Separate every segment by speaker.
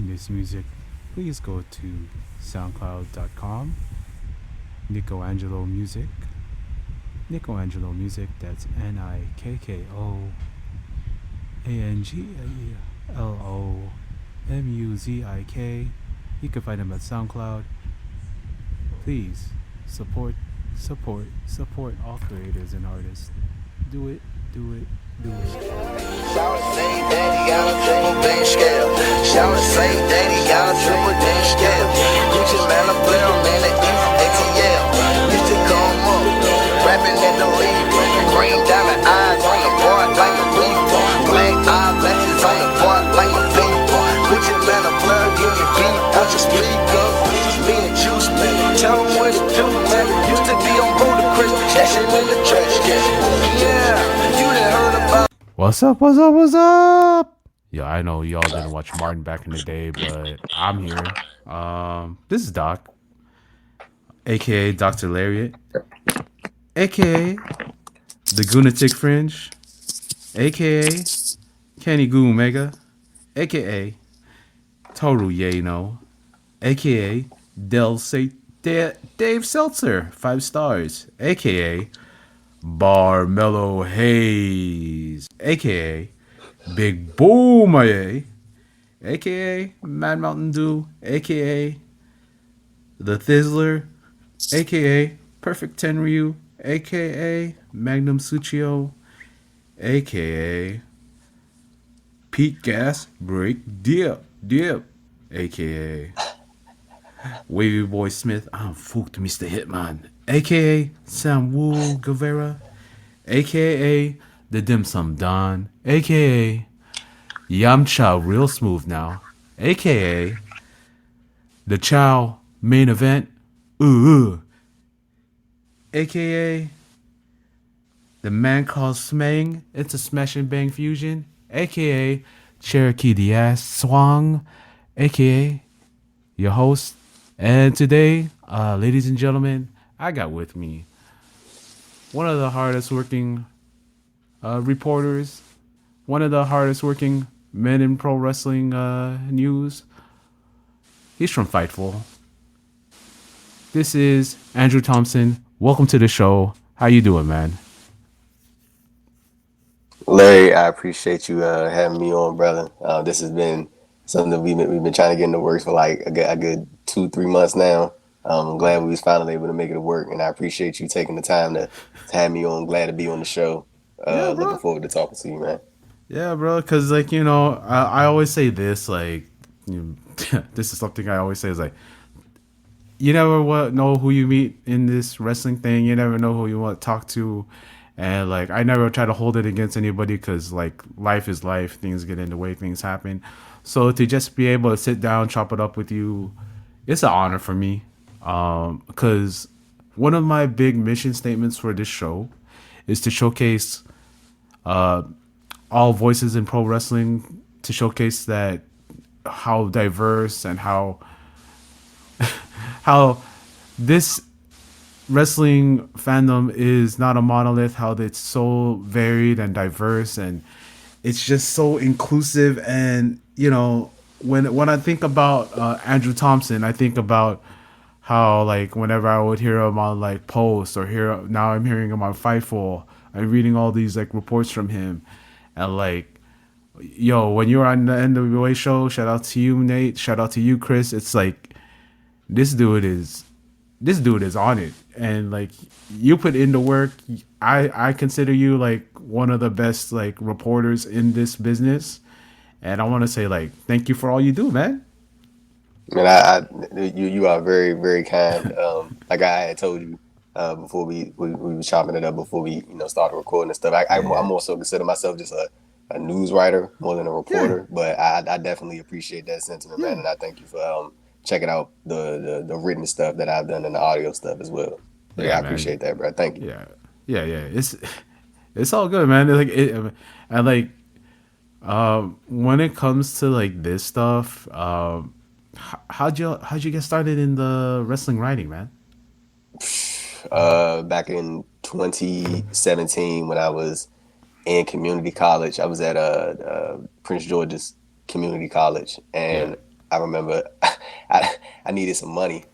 Speaker 1: this music, please go to soundcloud.com, Nico Angelo Music. Nico Angelo Music, that's NIKKOANGELOMUZIK. You can find him at SoundCloud. Please support all creators and artists. Do it, do it, do it.
Speaker 2: Shout say daddy on a triple beam scale. Shout say daddy on a triple beam scale. Gucci man a player man at East ATL. Used to come up, rapping in the lead. Green diamond eyes on the board like a reef. Black eyelashes on the board like a thief. Gucci man a player, give me beat out your speaker. Me and Juice man, tell him what to do man. Used to be on Ludacris, that shit in the trash can. Yeah, you done heard about.
Speaker 1: What's up? What's up? What's up? Yeah, I know y'all didn't watch Martin back in the day, but I'm here. This is Doc, aka Dr. Lariat, aka the Gunatic Fringe, aka Kenny Goo Omega, aka Toru Yano, aka Dave Seltzer, 5 stars, aka Barmello Hayes, aka Big Boom aka Mad Mountain Dew, aka The Thizzler, aka Perfect Tenryu, aka Magnum Suchio, aka Pete Gas Break Dip, aka Wavy Boy Smith, I'm fooked Mr. Hitman, aka Sam Woo Guevara, aka The Dim Sum Don, aka Yamcha Real Smooth Now, aka The Chow Main Event, aka The Man Called Smang, It's a Smash and Bang Fusion, aka Cherokee the Ass Swang, aka your host. And today, ladies and gentlemen, I got with me one of the hardest working reporters, one of the hardest working men in pro wrestling news. He's from Fightful. This is Andrew Thompson. Welcome to the show. How you doing, man?
Speaker 3: Larry, I appreciate you having me on, brother. This has been something that we've been trying to get in the works for like a good 2-3 months now. I'm glad we was finally able to make it work, and I appreciate you taking the time to have me on. Glad to be on the show. Looking forward to talking to you, man.
Speaker 1: Yeah, bro. Because like I always say this. Like, this is something I always say is like, you never know who you meet in this wrestling thing. You never know who you want to talk to. And like, I never try to hold it against anybody because like life is life. Things get in the way. Things happen. So to just be able to sit down, chop it up with you, it's an honor for me. Because one of my big mission statements for this show is to showcase all voices in pro wrestling, to showcase that how diverse and how this wrestling fandom is not a monolith, how it's so varied and diverse, and it's just so inclusive. And when I think about Andrew Thompson, I think about how like whenever I would hear him on like posts or now I'm hearing him on Fightful, I'm reading all these like reports from him, and like, yo, when you're on the NWA show, shout out to you, Nate, shout out to you, Chris. It's like this dude is on it, and like you put in the work. I consider you like one of the best like reporters in this business, and I want to say like thank you for all you do, man.
Speaker 3: Man, you are very, very kind. Like I had told you before we was chopping it up before we started recording and stuff. I'm also consider myself just a news writer more than a reporter, but I definitely appreciate that sentiment, man, and I thank you for checking out the written stuff that I've done and the audio stuff as well. So, I appreciate that, bro. Thank you.
Speaker 1: Yeah. It's all good, man. When it comes to like this stuff, how'd you get started in the wrestling writing, man?
Speaker 3: Back in 2017 when I was in community college, I was at Prince George's Community College, and I remember I needed some money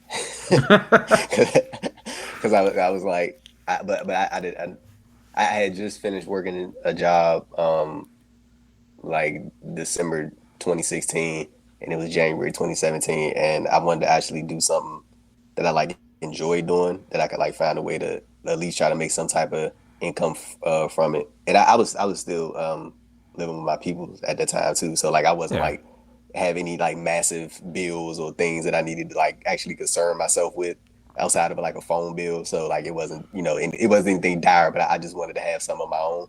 Speaker 3: because I was like, I did I had just finished working a job like December 2016, and it was January 2017, and I wanted to actually do something that I like enjoy doing, that I could like find a way to at least try to make some type of income from it. And I was still living with my people at that time too, so like I wasn't
Speaker 1: Yeah.
Speaker 3: like have any like massive bills or things that I needed to like actually concern myself with outside of like a phone bill. So like it wasn't, you know, it wasn't anything dire, but I just wanted to have some of my own.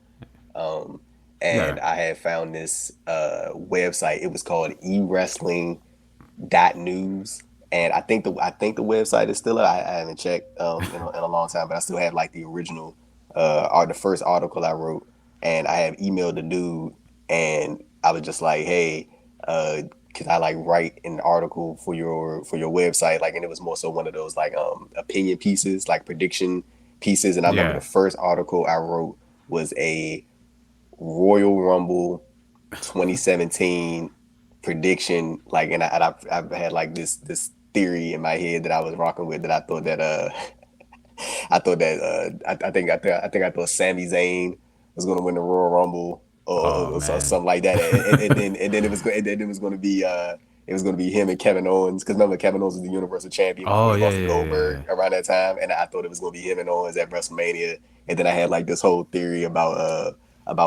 Speaker 3: Um,
Speaker 1: Yeah.
Speaker 3: and I had found this website. It was called ewrestling.news, and I think the website is still up. I haven't checked in a long time, but I still have like the original or the first article I wrote, and I have emailed the dude, and I was just like, hey, could I like write an article for your website, like, and it was more so one of those like opinion pieces, like prediction pieces, and I remember the
Speaker 1: Yeah.
Speaker 3: first article I wrote was a Royal Rumble 2017 prediction, like, and I've had like this theory in my head that I was rocking with, that I thought that I thought that I thought Sami Zayn was going to win the Royal Rumble,
Speaker 1: Oh
Speaker 3: or
Speaker 1: man.
Speaker 3: something like that, and then it was going to be it was going to be him and Kevin Owens, because remember Kevin Owens was the Universal Champion before
Speaker 1: Oh
Speaker 3: he
Speaker 1: yeah,
Speaker 3: lost to
Speaker 1: yeah,
Speaker 3: Goldberg
Speaker 1: yeah.
Speaker 3: around that time, and I thought it was going to be him and Owens at WrestleMania, and then I had like this whole theory about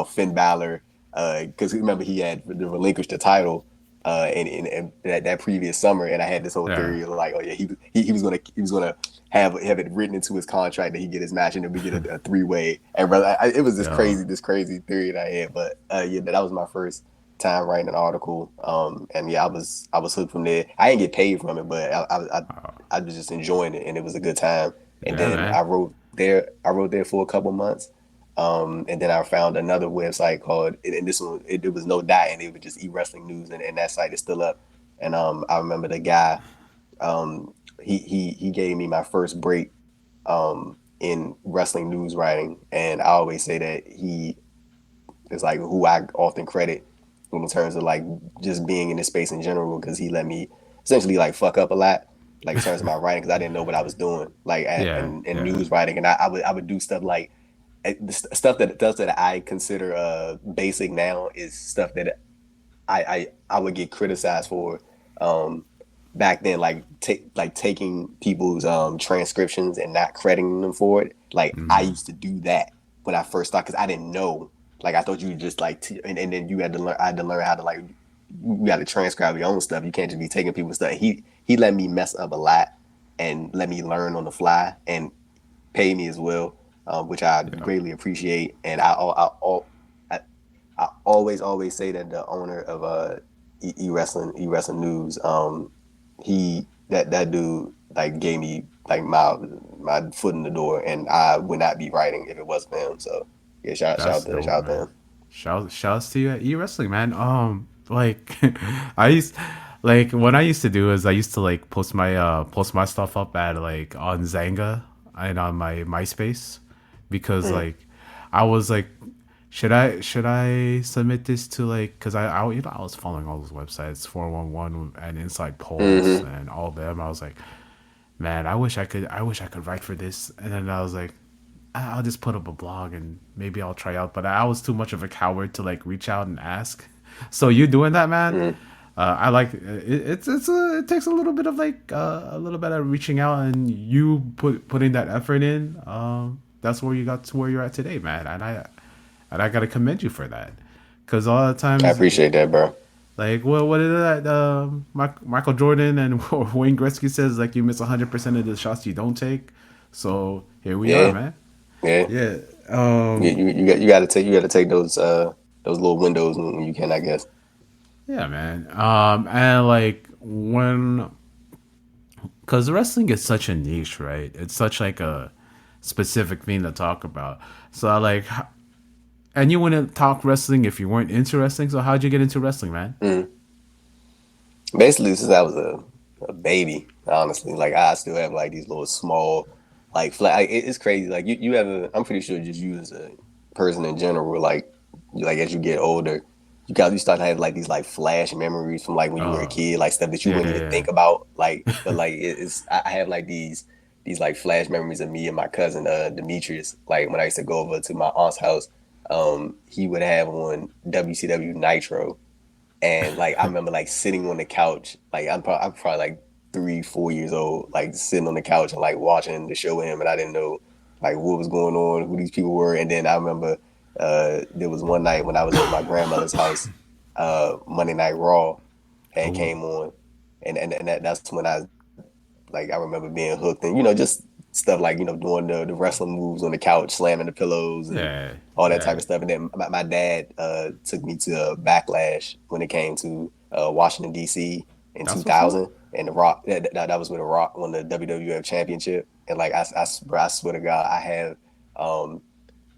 Speaker 3: Finn Balor, because remember he had relinquished the title in that previous summer, and I had this whole
Speaker 1: Yeah.
Speaker 3: theory of like, oh yeah, he was gonna have it written into his contract that he get his match, and then we get a 3-way. And brother, it was
Speaker 1: Yeah.
Speaker 3: this crazy theory that I had. But yeah, that was my first time writing an article. And yeah, I was hooked from there. I didn't get paid from it, but I was just enjoying it, and it was a good time. And
Speaker 1: Yeah,
Speaker 3: then
Speaker 1: man.
Speaker 3: I wrote there for a couple months. And then I found another website called, and this one, it was no dot, and it was just e-wrestling news, and that site is still up. And I remember the guy, he gave me my first break in wrestling news writing, and I always say that he is like who I often credit in terms of like just being in this space in general, because he let me essentially like fuck up a lot, like in terms of my writing, because I didn't know what I was doing, like
Speaker 1: Yeah.
Speaker 3: in
Speaker 1: Yeah.
Speaker 3: news writing, and I would do stuff like stuff that I consider basic now is stuff that I would get criticized for um, back then, like taking people's transcriptions and not crediting them for it. Like I
Speaker 1: Mm-hmm.
Speaker 3: used to do that when I first started, because I didn't know. Like I thought you just like and then you had to learn. I had to learn how to like you got to transcribe your own stuff. You can't just be taking people's stuff. He let me mess up a lot and let me learn on the fly and pay me as well, which I
Speaker 1: Yeah.
Speaker 3: greatly appreciate. And I, I always say that the owner of e wrestling news, that dude like gave me like my foot in the door, and I would not be writing if it wasn't for him. So yeah,
Speaker 1: That's dope,
Speaker 3: shout out to
Speaker 1: man.
Speaker 3: him.
Speaker 1: Shouts to you at e-wrestling, man. Like I used like what I used to do is I used to like post my stuff up at like on Zanga and on my MySpace, because
Speaker 3: Mm,
Speaker 1: like I was like, should I submit this to like, because I you know I was following all those websites, 411 and Inside Pulse
Speaker 3: mm-hmm.
Speaker 1: and all them. I was like, man, I wish I could write for this. And then I was like, I'll just put up a blog and maybe I'll try out. But I was too much of a coward to like reach out and ask. So you doing that, man?
Speaker 3: Mm.
Speaker 1: I like it. It takes a little bit of like a little bit of reaching out, and you putting that effort in. That's where you got to where you're at today, man. And I gotta commend you for that. Because a lot of
Speaker 3: I
Speaker 1: times,
Speaker 3: appreciate that, bro.
Speaker 1: like, well, what is that? Michael Jordan and Wayne Gretzky says, like, you miss 100% of the shots you don't take. So here we are,
Speaker 3: Yeah,
Speaker 1: man.
Speaker 3: yeah.
Speaker 1: Yeah.
Speaker 3: You got to take those little windows when you can, I guess.
Speaker 1: Yeah, man. And like when, because wrestling is such a niche, right? It's such like a specific thing to talk about. So I like, and you wouldn't talk wrestling if you weren't into wrestling. So how'd you get into wrestling, man?
Speaker 3: Mm. Basically, since I was a baby, honestly, like I still have like these little small, like flat. Like, it's crazy. Like I'm pretty sure just you as a person in general, like as you get older, you start to have like these like flash memories from like when you were a
Speaker 1: Oh,
Speaker 3: kid, like stuff that you
Speaker 1: yeah,
Speaker 3: wouldn't even think
Speaker 1: yeah,
Speaker 3: about. Like, but like it's I have like these like flash memories of me and my cousin Demetrius. Like when I used to go over to my aunt's house, he would have on WCW Nitro, and like I remember like sitting on the couch, like I'm probably like 3 4 years old, like sitting on the couch and like watching the show with him, and I didn't know like what was going on, who these people were, and then I remember there was one night when I was over my grandmother's house, Monday Night Raw,
Speaker 1: yeah.
Speaker 3: and
Speaker 1: Oh,
Speaker 3: came on, and that's when I remember being hooked, and just stuff like doing the wrestling moves on the couch, slamming the pillows, and
Speaker 1: yeah,
Speaker 3: all that type
Speaker 1: yeah.
Speaker 3: of stuff. And then my dad took me to Backlash when it came to Washington D.C. in
Speaker 1: That's what's up,
Speaker 3: 2000, and The Rock that was when The Rock won the WWF Championship. And like I swear to God, I have um,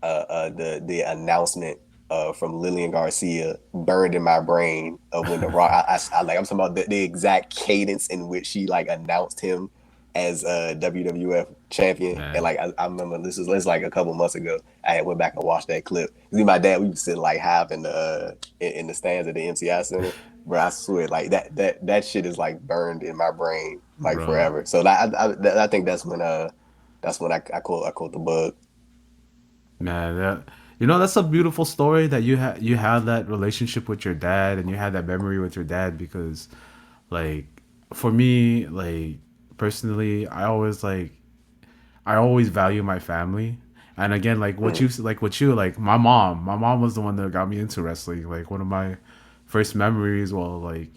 Speaker 3: the announcement from Lillian Garcia burned in my brain of when The Rock. Like I'm talking about the exact cadence in which she like announced him as a WWF champion. And
Speaker 1: man,
Speaker 3: like I remember this like a couple months ago. I had went back and watched that clip. Me and my dad, we was sitting like high up in the stands at the MCI Center. Bro, I swear, like that shit is like burned in my brain like
Speaker 1: bro.
Speaker 3: forever. So like, I think that's when I caught the bug.
Speaker 1: Man, that's a beautiful story that you had that relationship with your dad and you had that memory with your dad because, like, for me, like personally, I always value my family. And again, like my mom was the one that got me into wrestling. Like one of my first memories, well, like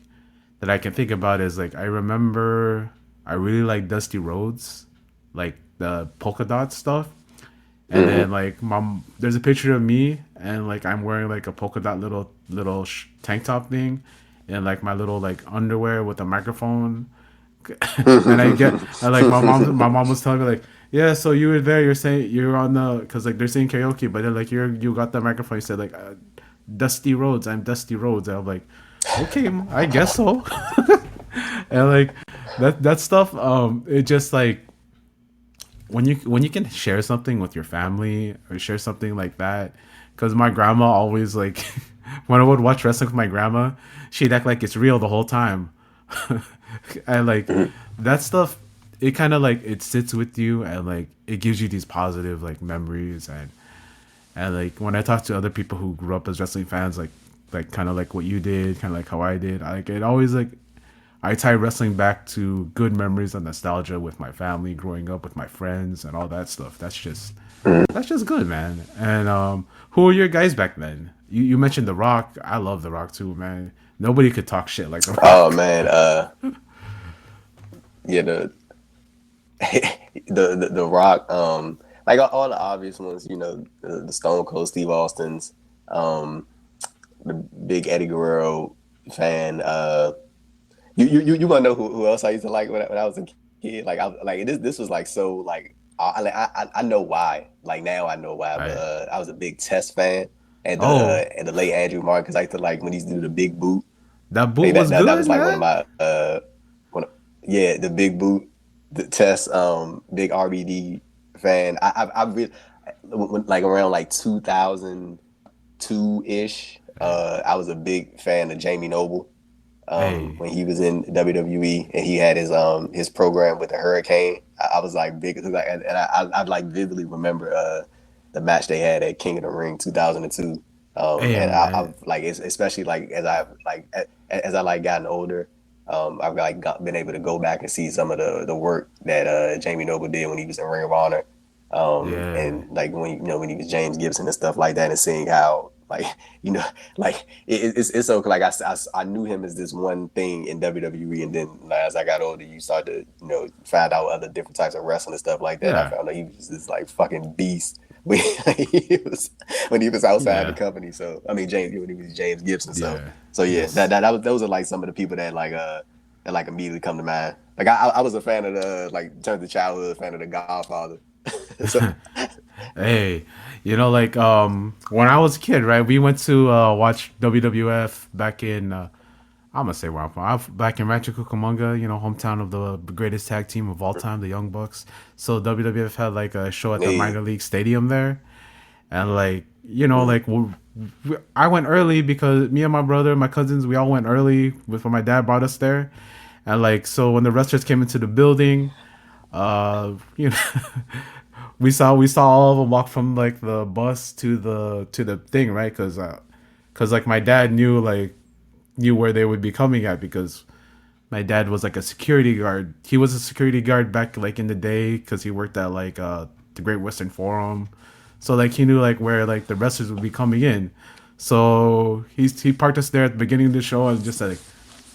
Speaker 1: that I can think about is like I remember I really like Dusty Rhodes, like the polka dot stuff. And then
Speaker 3: Mm-hmm.
Speaker 1: like mom, there's a picture of me and like I'm wearing like a polka dot little tank top thing, and like my little like underwear with a microphone. And like my mom was telling me like, yeah, so you were there, you're saying you're on the, because like they're saying karaoke, but then like you got the microphone, you said like Dusty Rhodes, I'm Dusty Rhodes, and I'm like, okay, I guess so. And like that stuff, it just like when you can share something with your family or share something like that, because my grandma always like when I would watch wrestling with my grandma, she'd act like it's real the whole time. And like that stuff, it kind of like it sits with you and like it gives you these positive like memories. And like when I talk to other people who grew up as wrestling fans, like kind of like what you did, kind of like how I did, like it always like I tie wrestling back to good memories and nostalgia with my family growing up with my friends and all that stuff. That's just good, man. And who were your guys back then? You mentioned The Rock. I love The Rock too, man. Nobody could talk shit like The
Speaker 3: Oh
Speaker 1: Rock.
Speaker 3: man, yeah, the Rock, like all the obvious ones, the Stone Cold Steve Austins, um, the big Eddie Guerrero fan. You want to know who else I used to like when I was a kid? Like this was like so like I know why. Like now I know why, but
Speaker 1: Right.
Speaker 3: I was a big Test fan
Speaker 1: Oh,
Speaker 3: and the late Andrew Martin because I used to like when he used to do the big boot.
Speaker 1: that boot
Speaker 3: Like
Speaker 1: was
Speaker 3: that
Speaker 1: good,
Speaker 3: was like one of
Speaker 1: man.
Speaker 3: my one yeah, the big boot, the Test, big RBD fan. I really like around like 2002 ish. I was a big fan of Jamie Noble
Speaker 1: Hey,
Speaker 3: when he was in WWE and he had his program with the Hurricane. I was like big, like, and I like vividly remember the match they had at King of the Ring 2002.
Speaker 1: hey,
Speaker 3: And
Speaker 1: man.
Speaker 3: I've like especially like as I like gotten older, I've like been able to go back and see some of the work that Jamie Noble did when he was in Ring of Honor,
Speaker 1: Yeah,
Speaker 3: and like when he was James Gibson and stuff like that, and seeing how like you know like it's so like I knew him as this one thing in WWE, and then as I got older, you start to find out other different types of wrestling and stuff like that. And I
Speaker 1: yeah,
Speaker 3: found out he was this like fucking beast when he was outside the
Speaker 1: yeah,
Speaker 3: company. So I mean James when he was James Gibson.
Speaker 1: yeah.
Speaker 3: So yeah,
Speaker 1: Yes.
Speaker 3: those are like some of the people that like immediately come to mind. Like I was a fan of the like turned to childhood fan of the Godfather. So
Speaker 1: Hey, like when I was a kid, right? We went to watch WWF back in I'm gonna say where I'm from. Back in Rancho Cucamonga, hometown of the greatest tag team of all time, the Young Bucks. So WWF had like a show at the
Speaker 3: hey,
Speaker 1: minor league stadium there, and like like I went early because me and my brother, my cousins, we all went early with when my dad brought us there, and like so when the wrestlers came into the building, you know, we saw all of them walk from like the bus to the thing, right? Because like my dad knew where they would be coming at because my dad was like a security guard. He was a security guard back like in the day because he worked at like the Great Western Forum. So like he knew like where like the wrestlers would be coming in. So he parked us there at the beginning of the show and just said like,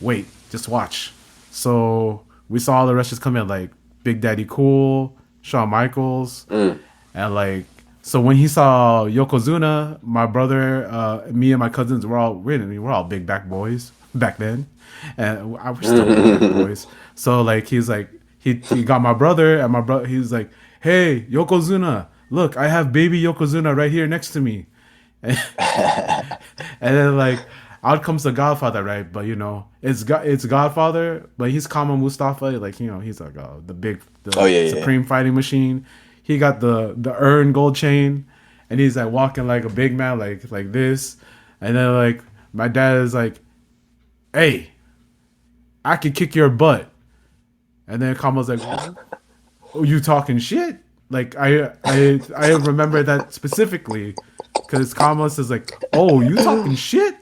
Speaker 1: wait, just watch. So we saw all the wrestlers come in like Big Daddy Cool, Shawn Michaels, and like so when he saw Yokozuna, my brother, me and my cousins we're all big back boys back then, and I was still big back boys. So like he's like he got my brother and my brother. He's like, hey Yokozuna, look, I have baby Yokozuna right here next to me, and then like out comes the Godfather, right? But it's Godfather, but he's Kama Mustafa, like he's like
Speaker 3: Oh
Speaker 1: the
Speaker 3: yeah, yeah.
Speaker 1: supreme fighting machine. He got the urn gold chain, and he's like walking like a big man, like this, and then like my dad is like, "Hey, I can kick your butt," and then Kama's like, "Oh, you talking shit?" Like I remember that specifically because Kama says like, "Oh, you talking shit?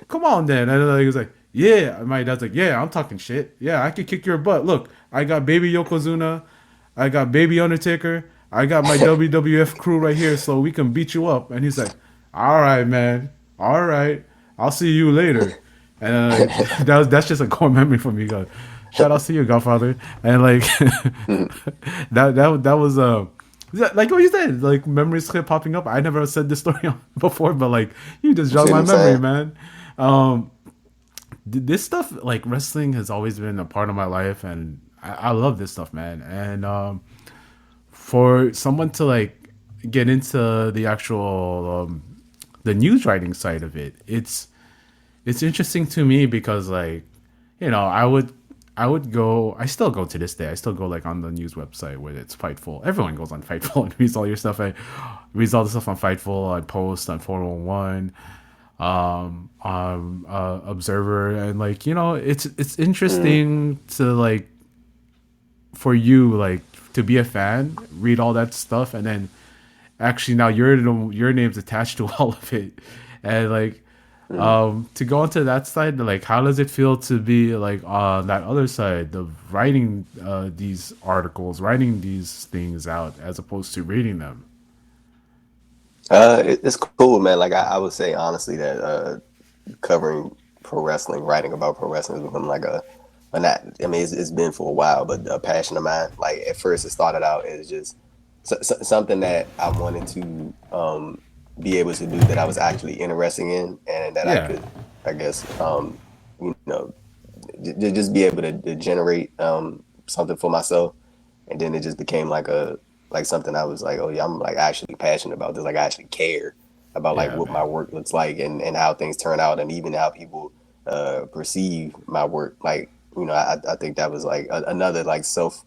Speaker 1: Come on then." And then he was like, "Yeah." And my dad's like, "Yeah, I'm talking shit. Yeah, I could kick your butt. Look, I got baby Yokozuna, I got baby Undertaker, I got my WWF crew right here, so we can beat you up." And he's like, "All right, man. All right. I'll see you later." And that's just a core memory for me. God, shout out to you, Godfather. And like that was like what you said, like memories kept popping up. I never said this story before, but like you just
Speaker 3: You see
Speaker 1: jogged
Speaker 3: what
Speaker 1: my
Speaker 3: I'm
Speaker 1: memory,
Speaker 3: saying?
Speaker 1: man. This stuff like wrestling has always been a part of my life, and I love this stuff, man. And for someone to like get into the actual the news writing side of it, it's interesting to me because like I would go. I still go to this day. I still go like on the news website where it's Fightful. Everyone goes on Fightful and reads all your stuff. I reads all the stuff on Fightful. I post on 401, Observer, and like it's interesting to like for you like to be a fan, read all that stuff, and then actually now your name's attached to all of it, and like to go into that side, like how does it feel to be like on that other side of writing these articles, writing these things out as opposed to reading them?
Speaker 3: It's cool, man. Like I would say honestly that covering pro wrestling, writing about pro wrestling has become like not. I mean, it's been for a while, but a passion of mine. Like at first, it started out as just something that I wanted to be able to do that I was actually interested in, and that I
Speaker 1: Yeah,
Speaker 3: could, I guess, you know, just be able to generate something for myself, and then it just became like something I was like, oh yeah, I'm like actually passionate about this. Like I actually care about like
Speaker 1: yeah,
Speaker 3: what my
Speaker 1: man.
Speaker 3: work looks like and how things turn out, and even how people perceive my work. Like I think that was like another like self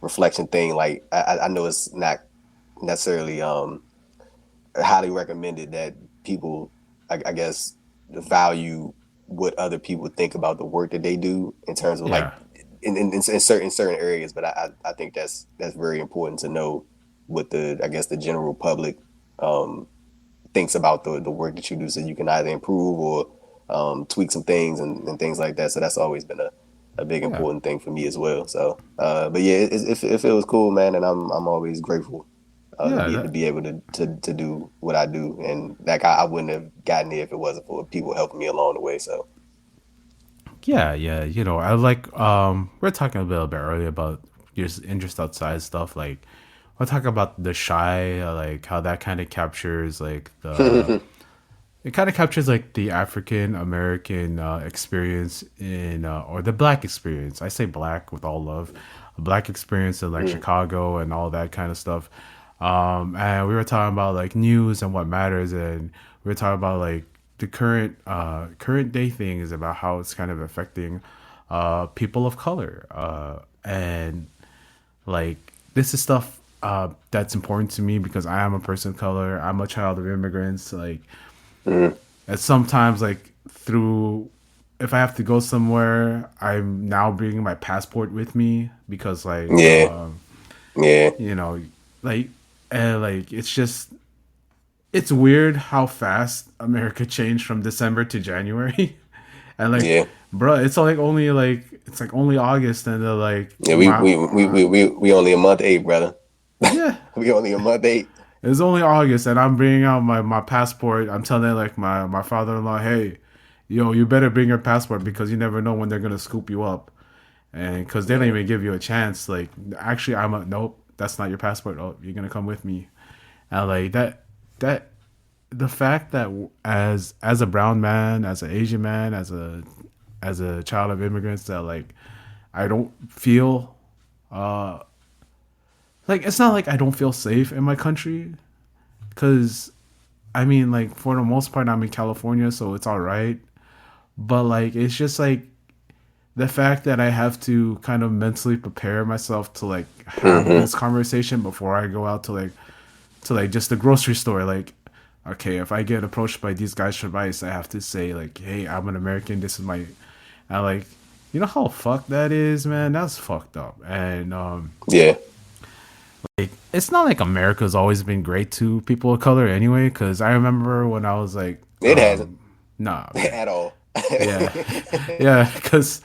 Speaker 3: reflection thing. Like I know it's not necessarily highly recommended that people, I guess, value what other people think about the work that they do in terms of like
Speaker 1: Yeah,
Speaker 3: in certain areas. But I think that's very important to know what the I guess the general public um, thinks about the work that you do, so you can either improve or tweak some things and things like that. So that's always been a big
Speaker 1: yeah,
Speaker 3: important thing for me as well. So, but yeah, it feels cool, man, and I'm always grateful
Speaker 1: yeah.
Speaker 3: to be able to do what I do, and like I wouldn't have gotten there if it wasn't for people helping me along the way. So,
Speaker 1: Yeah, yeah. I like we're talking a little bit earlier about your interest outside stuff. Like we're talking about the shy, like how that kind of captures like the it kind of captures like the African American experience in or the black experience. I say black with all love, a black experience in like
Speaker 3: mm,
Speaker 1: Chicago and all that kind of stuff. And we were talking about like news and what matters, and we were talking about like the current day thing is about how it's kind of affecting people of color, and like this is stuff. that's important to me because I am a person of color. I'm a child of immigrants. Like,
Speaker 3: Mm,
Speaker 1: and sometimes, like, through if I have to go somewhere, I'm now bringing my passport with me because, like,
Speaker 3: yeah, yeah,
Speaker 1: you know, like, and like it's just it's weird how fast America changed from December to January. And like,
Speaker 3: yeah,
Speaker 1: bro, it's like it's like only August, and they're like
Speaker 3: yeah. We only a month eight, brother.
Speaker 1: yeah,
Speaker 3: We only a month eight.
Speaker 1: it's only August, and I'm bringing out my passport. I'm telling like my father-in-law, hey, yo, you better bring your passport because you never know when they're gonna scoop you up, and because they don't
Speaker 3: Yeah.
Speaker 1: even give you a chance. Like, actually, I'm a nope, that's not your passport. Oh, you're gonna come with me, and like that the fact that as a brown man, as an Asian man, as a child of immigrants, that like I don't feel like it's not like I don't feel safe in my country because I mean like for the most part I'm in California, so it's all right. But like it's just like the fact that I have to kind of mentally prepare myself to like have
Speaker 3: Mm-hmm.
Speaker 1: this conversation before I go out to like just the grocery store. Like, okay, if I get approached by these guys for advice, I have to say like, hey, I'm an American. This is my, I like, you know how fucked that is, man. That's fucked up. And
Speaker 3: Yeah.
Speaker 1: like, it's not like America's always been great to people of color anyway. Because I remember when I was like,
Speaker 3: It hasn't
Speaker 1: nah, man,
Speaker 3: at all.
Speaker 1: yeah, yeah, because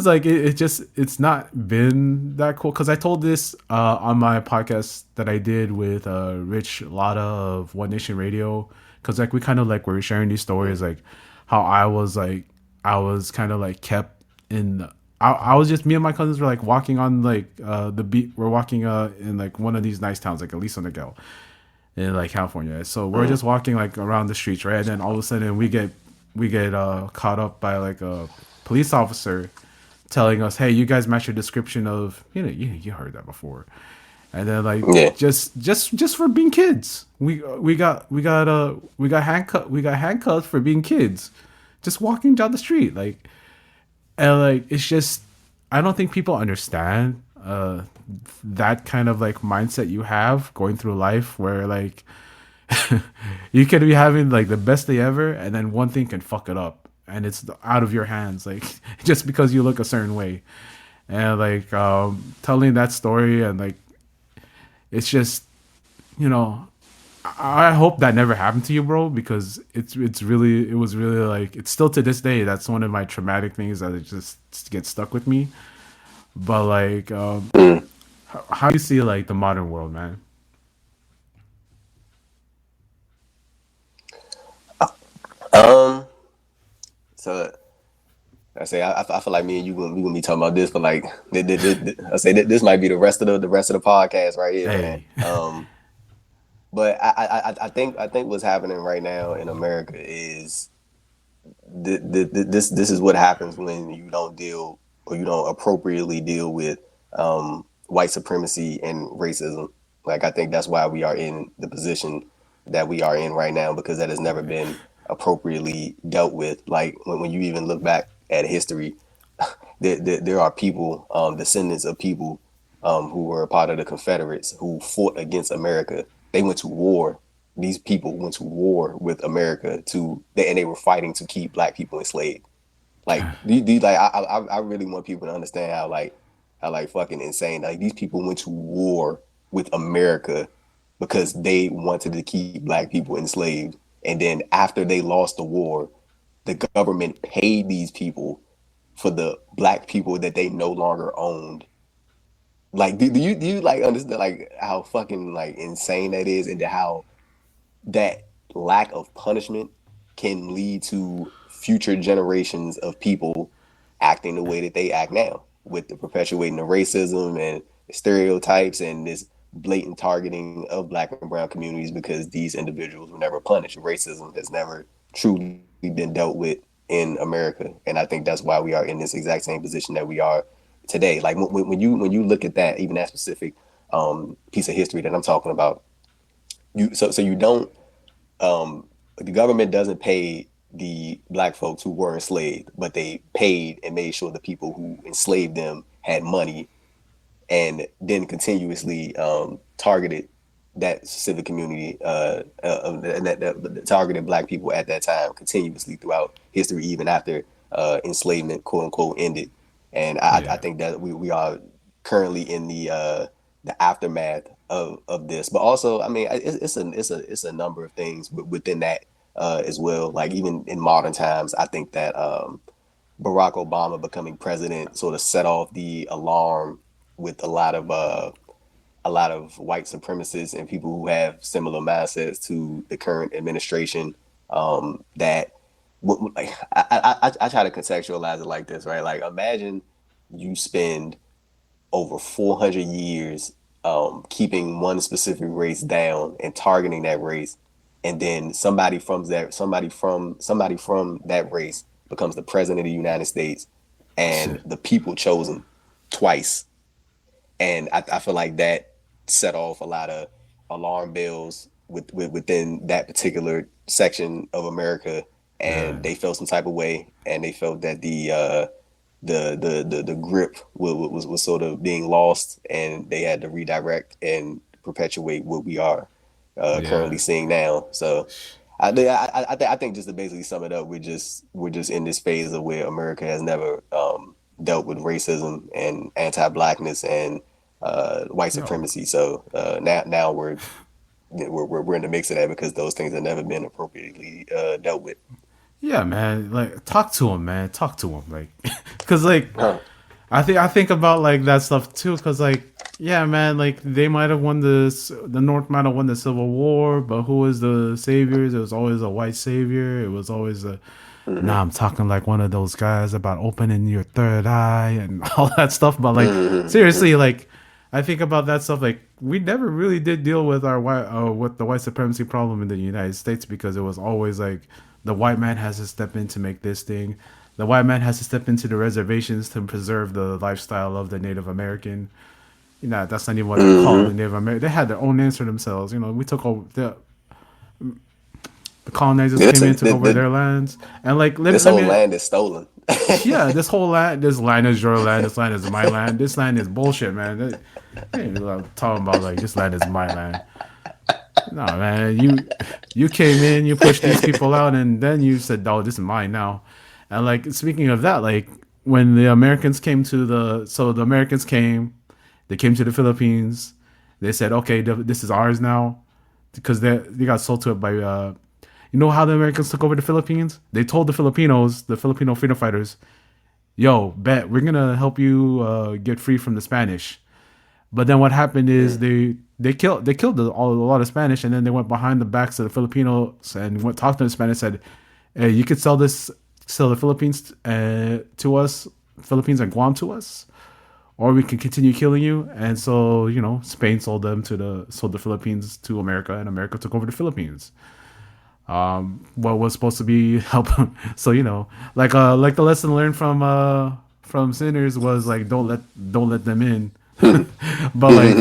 Speaker 1: like it just it's not been that cool because I told this on my podcast that I did with Rich Latta of One Nation Radio because like we kind of like were sharing these stories like how I was kind of like kept in I was just me and my cousins were like walking on like the beat we're walking in like one of these nice towns like Aliso Niguel in like California. So we're
Speaker 3: Mm.
Speaker 1: just walking like around the streets, right? And then all of a sudden we get caught up by like a police officer telling us, "Hey, you guys match your description of you heard that before." And then like
Speaker 3: Yeah.
Speaker 1: just for being kids, we got handcuffed for being kids, just walking down the street like and like it's just I don't think people understand that kind of like mindset you have going through life where like you could be having like the best day ever and then one thing can fuck it up and it's out of your hands like just because you look a certain way and like telling that story and like it's just you know I hope that never happened to you, bro, because it's really it was really like it's still to this day that's one of my traumatic things that it just gets stuck with me. But like,
Speaker 3: Mm.
Speaker 1: how do you see like the modern world, man?
Speaker 3: Um. So I say I feel like me and you we gonna be talking about this for like I say this might be the rest of the podcast right here, man.
Speaker 1: Hey,
Speaker 3: But I think what's happening right now in America is this is what happens when you don't deal or you don't appropriately deal with white supremacy and racism. Like I think that's why we are in the position that we are in right now because that has never been appropriately dealt with. Like when you even look back at history, there are people, descendants of people who were a part of the Confederates who fought against America. They went to war. These people went to war with America and they were fighting to keep black people enslaved. Like, like I really want people to understand how like fucking insane. Like these people went to war with America because they wanted to keep black people enslaved. And then after they lost the war, the government paid these people for the black people that they no longer owned. Like, do you like understand like how fucking like insane that is, and how that lack of punishment can lead to future generations of people acting the way that they act now, with the perpetuating the racism and stereotypes and this blatant targeting of black and brown communities because these individuals were never punished. Racism has never truly been dealt with in America, and I think that's why we are in this exact same position that we are today. Like when you look at that, even that specific piece of history that I'm talking about, so you don't the government doesn't pay the black folks who were enslaved, but they paid and made sure the people who enslaved them had money and then continuously targeted that specific community, that targeted Black people at that time continuously throughout history, even after enslavement, quote unquote, ended. And I
Speaker 1: Yeah.
Speaker 3: think that we are currently in the aftermath of this. But also, I mean, it's a number of things within that as well. Like even in modern times, I think that Barack Obama becoming president sort of set off the alarm with a lot of white supremacists and people who have similar mindsets to the current administration. That like I try to contextualize it like this, right? Like imagine you spend over 400 years keeping one specific race down and targeting that race, and then somebody from that race becomes the president of the United States, and
Speaker 1: Shit.
Speaker 3: the people chosen twice. And I feel like that set off a lot of alarm bells within that particular section of America,
Speaker 1: Yeah.
Speaker 3: and they felt some type of way, and they felt that the grip was sort of being lost, and they had to redirect and perpetuate what we are currently
Speaker 1: Yeah.
Speaker 3: seeing now. So I think just to basically sum it up, we're just in this phase of where America has never dealt with racism and anti-blackness and white
Speaker 1: Yo.
Speaker 3: supremacy. So now we're in the mix of that because those things have never been appropriately dealt with.
Speaker 1: Yeah, man. Like, talk to him, man. Talk to him, like, cause like,
Speaker 3: Huh.
Speaker 1: I think about like that stuff too, cause like, yeah, man. Like, they might have won the North might have won the Civil War, but who was the saviors? It was always a white savior. It was always a.
Speaker 3: Hmm.
Speaker 1: Nah, I'm talking like one of those guys about opening your third eye and all that stuff. But like,
Speaker 3: Hmm.
Speaker 1: seriously, like, I think about that stuff. Like, we never really did deal with our with the white supremacy problem in the United States because it was always like the white man has to step in to make this thing. The white man has to step into the reservations to preserve the lifestyle of the Native American. You know, that's not even what they call the
Speaker 3: Hmm.
Speaker 1: Native American. They had their own answer themselves. You know, we took over the colonizers
Speaker 3: This,
Speaker 1: came in, took over
Speaker 3: this,
Speaker 1: their lands, and like
Speaker 3: this
Speaker 1: let
Speaker 3: whole
Speaker 1: me,
Speaker 3: land is stolen.
Speaker 1: yeah, this land is your land, this land is my land, this land is bullshit, man. They ain't talking about like this land is my land. No, man, you came in, you pushed these people out, and then you said, "Oh, this is mine now." And like speaking of that, like when the Americans came to the Americans came, they came to the Philippines. They said, "Okay, this is ours now," because they got sold to it by. You know how the Americans took over the Philippines? They told the Filipinos, the Filipino freedom fighters, "Yo, bet we're gonna help you get free from the Spanish." But then what happened is
Speaker 3: Mm.
Speaker 1: they killed a lot of Spanish, and then they went behind the backs of the Filipinos and went talked to the Spanish. Said, "Hey, you could sell the Philippines to us, Philippines and Guam to us, or we can continue killing you." And so Spain sold the Philippines to America, and America took over the Philippines. What was supposed to be help. So like the lesson learned from sinners was like don't let them in. But like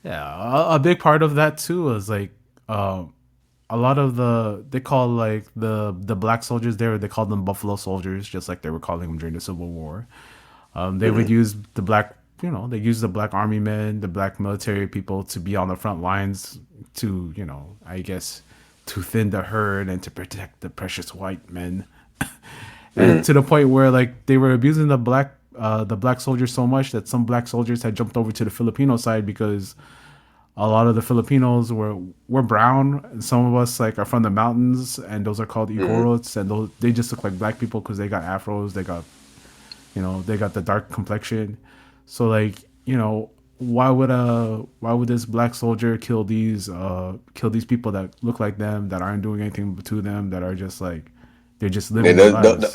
Speaker 1: yeah, a big part of that too is like a lot of they call like the black soldiers there, they called them buffalo soldiers, just like they were calling them during the Civil War. They would
Speaker 3: Mhm.
Speaker 1: use the black, they use the black army men, the black military people to be on the front lines to, I guess, to thin the herd and to protect the precious white men. And
Speaker 3: Mhm.
Speaker 1: to the point where like they were abusing the black soldiers so much that some black soldiers had jumped over to the Filipino side because a lot of the Filipinos were brown, and some of us like are from the mountains, and those are called
Speaker 3: Mhm.
Speaker 1: Igorots, and those they just look like black people because they got afros, they got the dark complexion. So like, why would this black soldier kill these people that look like them, that aren't doing anything to them, that are just like they're just living
Speaker 3: And
Speaker 1: their lives.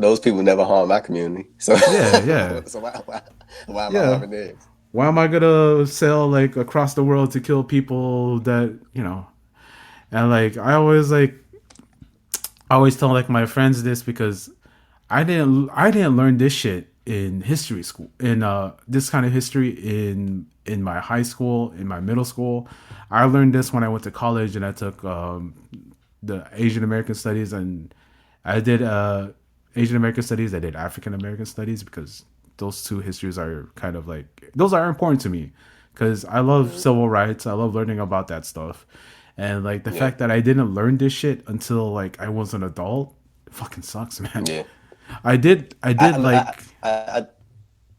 Speaker 3: those people never harm my community. So
Speaker 1: Yeah, yeah.
Speaker 3: so why am I
Speaker 1: Yeah.
Speaker 3: harming theirs?
Speaker 1: Why am I gonna sail like across the world to kill people that, and like I always tell like my friends this because I didn't learn this shit in history school, in this kind of history in my high school, in my middle school. I learned this when I went to college and I took the Asian American studies, and I did Asian American studies. I did African American studies because those two histories are kind of like those are important to me because I love
Speaker 3: Mhm.
Speaker 1: civil rights. I love learning about that stuff, and like the
Speaker 3: Yeah,
Speaker 1: fact that I didn't learn this shit until like I was an adult, it fucking sucks, man.
Speaker 3: yeah.
Speaker 1: I
Speaker 3: I
Speaker 1: did
Speaker 3: I
Speaker 1: like
Speaker 3: I,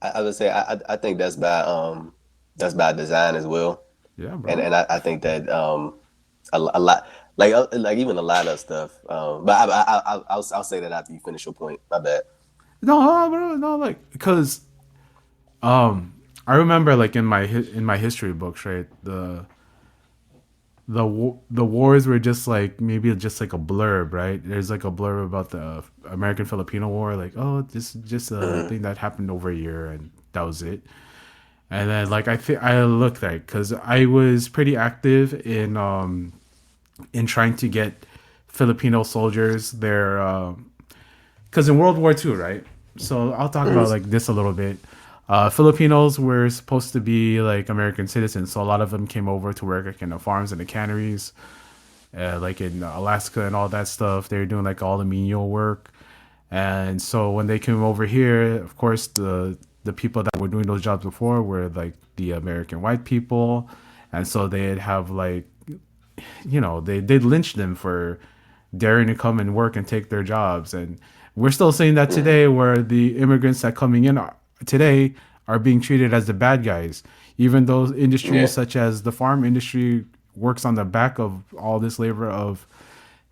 Speaker 3: I, I would say I think that's by design as well,
Speaker 1: yeah,
Speaker 3: and
Speaker 1: bro.
Speaker 3: I think that a lot like even a lot of stuff. But I'll say that after you finish your point. My bad.
Speaker 1: No, bro, no, like because I remember like in my history books, right? The wars were just like maybe just like a blurb, right? There's like a blurb about the American Filipino War, like oh, this is just a
Speaker 3: Hmm.
Speaker 1: thing that happened over a year, and that was it. And then like I looked like because I was pretty active in trying to get Filipino soldiers their because in World War II, right? So I'll talk
Speaker 3: Hmm.
Speaker 1: about like this a little bit. Filipinos were supposed to be like American citizens, so a lot of them came over to work like in the farms and the canneries, like in Alaska and all that stuff. They were doing like all the menial work, and so when they came over here, of course the people that were doing those jobs before were like the American white people, and so they'd have like they'd lynch them for daring to come and work and take their jobs. And we're still seeing that
Speaker 3: Hmm.
Speaker 1: today, where the immigrants that coming in today are being treated as the bad guys, even though industries
Speaker 3: Yeah.
Speaker 1: such as the farm industry works on the back of all this labor of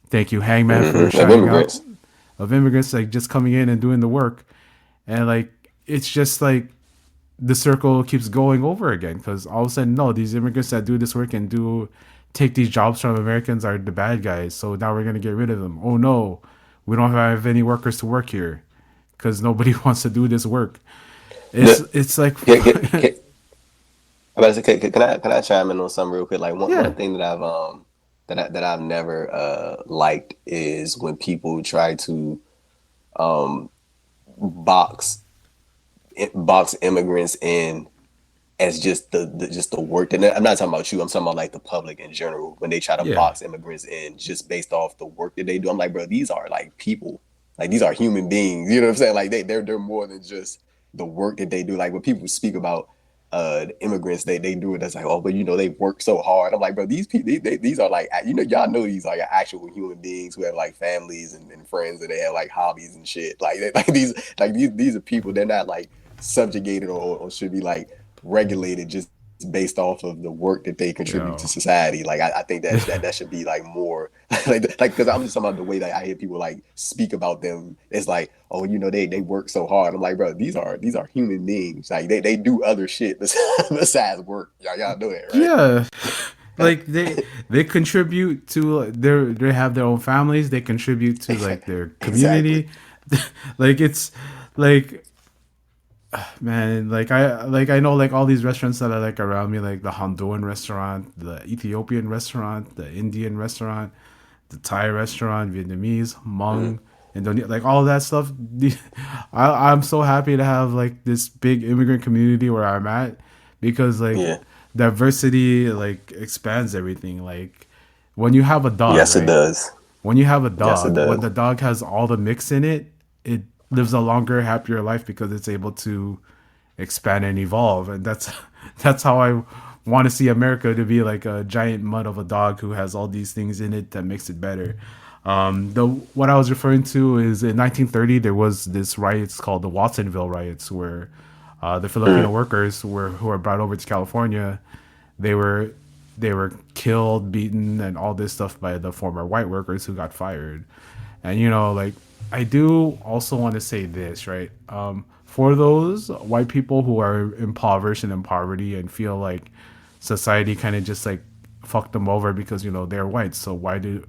Speaker 1: thank you hangman for
Speaker 3: Hmm. Of
Speaker 1: shouting out
Speaker 3: immigrants.
Speaker 1: of immigrants like just coming in and doing the work. And like it's just like the circle keeps going over again because all of a sudden, no, these immigrants that do this work and do take these jobs from Americans are the bad guys. So now we're gonna get rid of them. Oh no, we don't have any workers to work here because nobody wants to do this work.
Speaker 3: The,
Speaker 1: It's like
Speaker 3: can, I'm about to say, can I chime in on something real quick? Like
Speaker 1: yeah,
Speaker 3: one thing that that I've never liked is when people try to um box box immigrants in as just just the work. And I'm not talking about you. I'm talking about like the public in general. When they try to
Speaker 1: yeah,
Speaker 3: box immigrants in just based off the work that they do, I'm like, bro, these are like people. Like these are human beings. You know what I'm saying? Like they're more than just the work that they do. Like when people speak about the immigrants, they do it. That's like, oh, but they work so hard. I'm like, bro, these people, these are like, y'all know these are like actual human beings who have like families and friends and they have like hobbies and shit. Like these are people. They're not like subjugated or should be like regulated just based off of the work that they contribute to
Speaker 1: yo,
Speaker 3: society. Like I think that should be like more like because I'm just talking about the way that I hear people like speak about them. It's like, oh, they work so hard. I'm like, bro, these are human beings. Like they do other shit besides work. Y'all know that, right?
Speaker 1: yeah. Like they contribute to they have their own families. They contribute to like their
Speaker 3: Exactly.
Speaker 1: community. Like it's like man, like I know like all these restaurants that are like around me, like the Honduran restaurant, the Ethiopian restaurant, the Indian restaurant, the Thai restaurant, Vietnamese,
Speaker 3: Mm-hmm.
Speaker 1: Hmong, Indonesia, like all of that stuff. I'm so happy to have like this big immigrant community where I'm at because like
Speaker 3: Yeah.
Speaker 1: diversity like expands everything. Like when you have a dog,
Speaker 3: Yes, it
Speaker 1: right?
Speaker 3: does.
Speaker 1: When you have a
Speaker 3: Yes, it
Speaker 1: dog, when
Speaker 3: does.
Speaker 1: the dog has all the mix in it, it lives a longer, happier life because it's able to expand and evolve. And that's that's how I want to see America to be like a giant mud of a dog who has all these things in it that makes it better. The what I was referring to is in 1930 there was this riots called the Watsonville riots where the Filipino
Speaker 3: Mm-hmm.
Speaker 1: workers were who were brought over to California. They were they were killed, beaten, and all this stuff by the former white workers who got fired. And like I do also want to say this, right? For those white people who are impoverished and in poverty and feel like society kind of just like fucked them over because they're white. So why do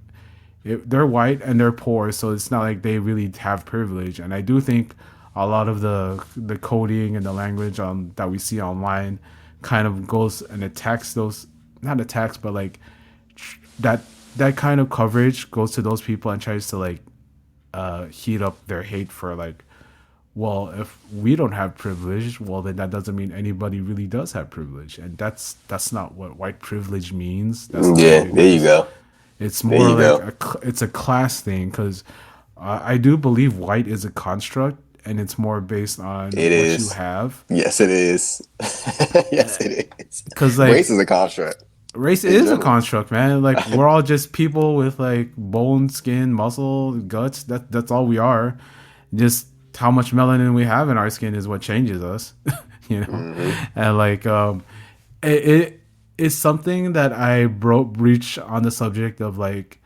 Speaker 1: they're white and they're poor, so it's not like they really have privilege. And I do think a lot of the coding and the language that we see online kind of goes and attacks those, not attacks, but like that that kind of coverage goes to those people and tries to like heat up their hate for like, well, if we don't have privilege, well then that doesn't mean anybody really does have privilege, and that's not what white privilege means. That's not what
Speaker 3: Yeah,
Speaker 1: it
Speaker 3: there you
Speaker 1: is.
Speaker 3: go.
Speaker 1: It's
Speaker 3: There
Speaker 1: more
Speaker 3: you
Speaker 1: like
Speaker 3: go.
Speaker 1: it's a class thing because I do believe white is a construct, and it's more based on
Speaker 3: It
Speaker 1: what you
Speaker 3: is.
Speaker 1: have.
Speaker 3: Yes, it is. Yes, it is.
Speaker 1: Because
Speaker 3: Race
Speaker 1: like
Speaker 3: is a construct
Speaker 1: race
Speaker 3: in
Speaker 1: is a
Speaker 3: general.
Speaker 1: construct, man. Like we're all just people with like bone, skin, muscle, guts. That's all we are. Just how much melanin we have in our skin is what changes us, you know.
Speaker 3: Hmm.
Speaker 1: And like it is something that I broke breach on the subject of like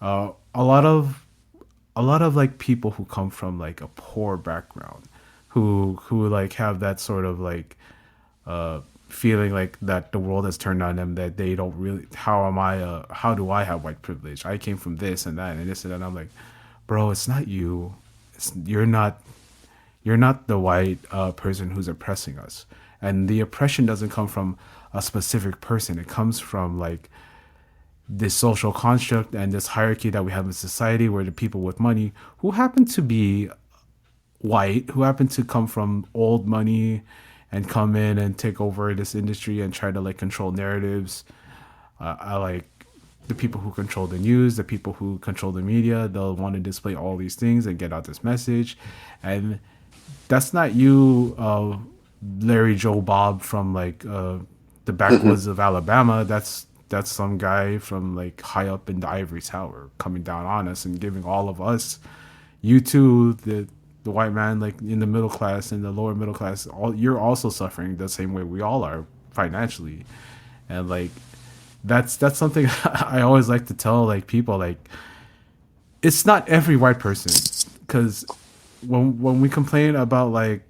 Speaker 1: uh, a lot of a lot of like people who come from like a poor background, who like have that sort of like feeling like that the world has turned on them, that they don't really, how do I have white privilege, I came from this and that and this and that. And I'm like, bro, it's not you. You're not the white person who's oppressing us, and the oppression doesn't come from a specific person. It comes from like this social construct and this hierarchy that we have in society, where the people with money who happen to be white, who happen to come from old money and come in and take over this industry and try to like control narratives. I like the people who control the news, the people who control the media. They'll want to display all these things and get out this message. And that's not you, Larry Joe Bob from like the backwoods of Alabama. That's some guy from like high up in the ivory tower coming down on us and giving all of us, you too, the white man, like in the middle class and the lower middle class, all you're also suffering the same way we all are financially. And like that's something I always like to tell like people, like it's not every white person, because when we complain about like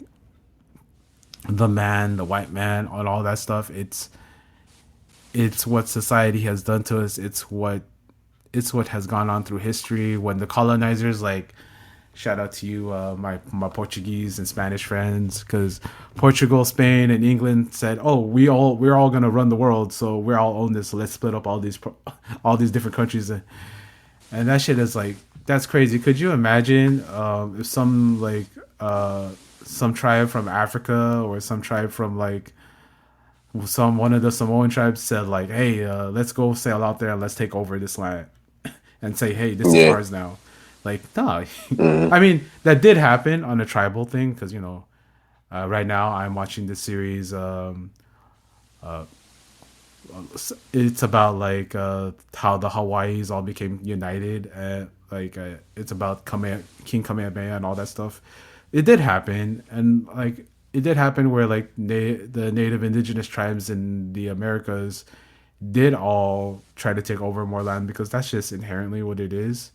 Speaker 1: the man, the white man, and all that stuff, it's what society has done to us. It's what has gone on through history. When the colonizers, like, shout out to you, my Portuguese and Spanish friends, because Portugal, Spain, and England said, "Oh, we're all gonna run the world, so we all own this. So let's split up all these different countries." And that shit is like, that's crazy. Could you imagine if some like some tribe from Africa or some tribe from like some one of the Samoan tribes said like, "Hey, let's go sail out there and let's take over this land," and say, "Hey, this is
Speaker 3: Yeah.
Speaker 1: ours now." Like, nah.
Speaker 3: Hmm.
Speaker 1: I mean, that did happen on a tribal thing, because right now I'm watching the series. It's about like how the Hawaiis all became united. Like it's about King Kamehameha and all that stuff. It did happen, and like it did happen where like the native indigenous tribes in the Americas did all try to take over more land, because that's just inherently what it is.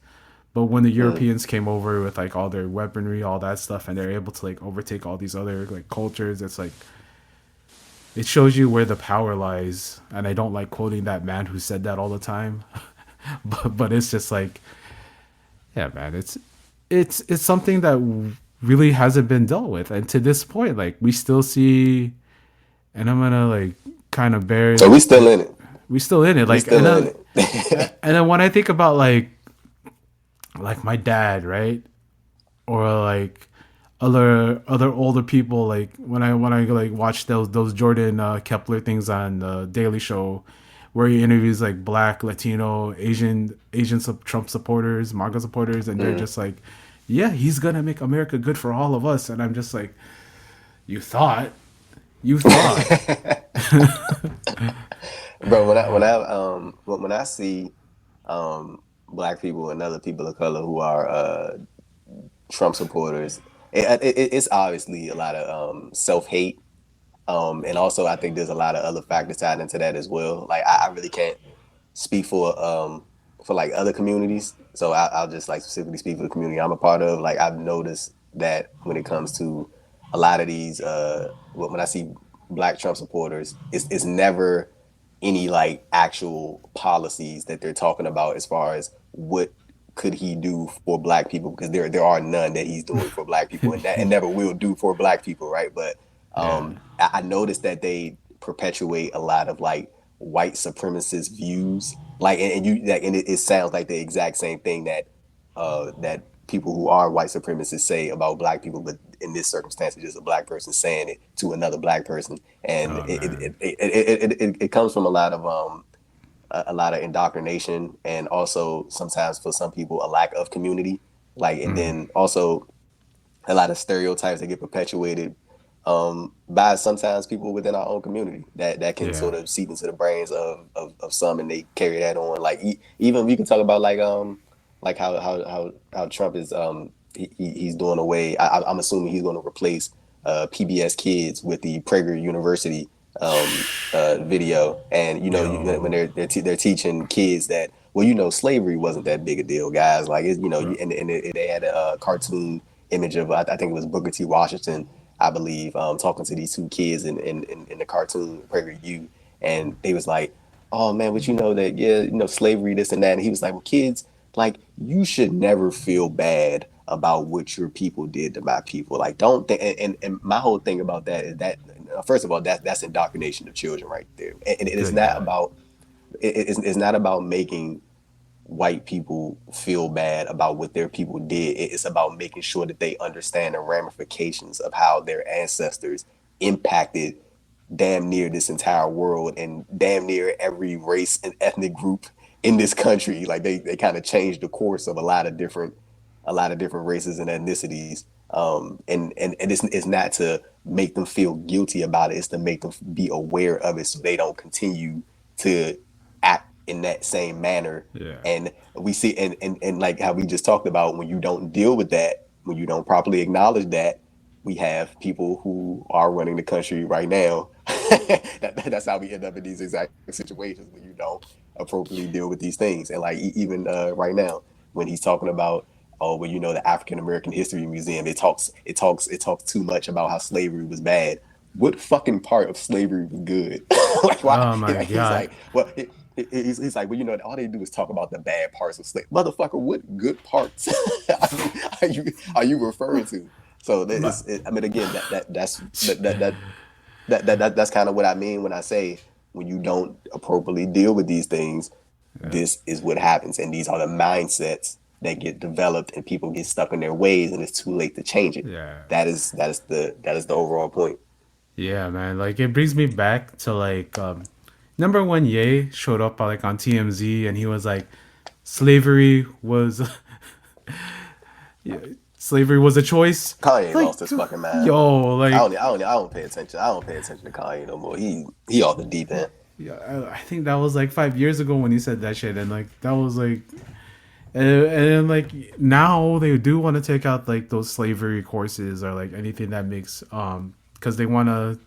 Speaker 1: But when the
Speaker 3: Hmm.
Speaker 1: Europeans came over with like all their weaponry, all that stuff, and they're able to like overtake all these other like cultures, it's like it shows you where the power lies. And I don't like quoting that man who said that all the time, but it's just like, yeah, man, it's something that really hasn't been dealt with, and to this point, like we still see, and I'm gonna like kind of bear
Speaker 3: So we still in it.
Speaker 1: we still in it,
Speaker 3: We
Speaker 1: like,
Speaker 3: still in it.
Speaker 1: and then when I think about like my dad, right, or like other older people, like when I like watch those Jordan Kepler things on the Daily Show, where he interviews like black, Latino, Asian Trump supporters, MAGA supporters, and they're
Speaker 3: Hmm.
Speaker 1: just like, yeah, he's gonna make America good for all of us. And I'm just like, you thought, you thought.
Speaker 3: Bro, when I see black people and other people of color who are Trump supporters, it's obviously a lot of self hate. And also, I think there's a lot of other factors tied into that as well. Like, I really can't speak for like other communities, so I'll just like specifically speak for the community I'm a part of. Like, I've noticed that when it comes to a lot of these, when I see black Trump supporters, it's never any like actual policies that they're talking about as far as what could he do for black people, because there are none that he's doing for black people, and never will do for black people, right? But
Speaker 1: Yeah.
Speaker 3: I noticed that they perpetuate a lot of like white supremacist views, like, and you like, and it sounds like the exact same thing that that people who are white supremacists say about black people, but in this circumstance, it's just a black person saying it to another black person, and
Speaker 1: Oh man.
Speaker 3: it comes from a lot of indoctrination, and also sometimes for some people a lack of community, like, and then also a lot of stereotypes that get perpetuated by sometimes people within our own community that can
Speaker 1: Yeah.
Speaker 3: sort of seep into the brains of some, and they carry that on. Like even we can talk about like how Trump is he's doing away. I'm assuming he's going to replace PBS Kids with the Prager University video, and when
Speaker 1: Yo.
Speaker 3: they're teaching kids that, well, slavery wasn't that big a deal, guys. Like they had a cartoon image of, I think it was Booker T. Washington, I believe, talking to these two kids in the cartoon Prager U, and they was like, oh man, but you know that, yeah, slavery, this and that. And he was like, well, kids, like, you should never feel bad about what your people did to my people. Like, don't think. And my whole thing about that is that, first of all, that's indoctrination of children right there. And it is
Speaker 1: Good
Speaker 3: not
Speaker 1: God.
Speaker 3: about it's not about making white people feel bad about what their people did. It's about making sure that they understand the ramifications of how their ancestors impacted damn near this entire world and damn near every race and ethnic group in this country. Like they kind of changed the course of a lot of different races and ethnicities. And it's not to make them feel guilty about it. It's to make them be aware of it so they don't continue to act in that same manner.
Speaker 1: Yeah.
Speaker 3: And we see, and like how we just talked about, when you don't deal with that, when you don't properly acknowledge that, we have people who are running the country right now. That's how we end up in these exact situations when you don't appropriately deal with these things. And like even right now, when he's talking about, oh, well, the African American History Museum, it talks too much about how slavery was bad. What fucking part of slavery was good? Like, why?
Speaker 1: Oh my
Speaker 3: He's
Speaker 1: God.
Speaker 3: like, well, he's like, well, all they do is talk about the bad parts of slavery. Motherfucker, what good parts are you referring to? So
Speaker 1: But
Speaker 3: I mean, again, that's kind of what I mean when I say, when you don't appropriately deal with these things, this is what happens, and these are the mindsets that get developed, and people get stuck in their ways, and it's too late to change it.
Speaker 1: yeah.
Speaker 3: That is the overall point.
Speaker 1: Yeah, man. Like it brings me back to like number one Ye showed up like on TMZ and he was like slavery was yeah, slavery was a choice.
Speaker 3: Kanye
Speaker 1: Like
Speaker 3: lost his fucking mind.
Speaker 1: yo, like
Speaker 3: I don't pay attention. I don't pay attention to Kanye no more. He off the deep end.
Speaker 1: yeah, I think that was like 5 years ago when he said that shit and like that was like and then like now they do want to take out like those slavery courses or like anything that makes because they want to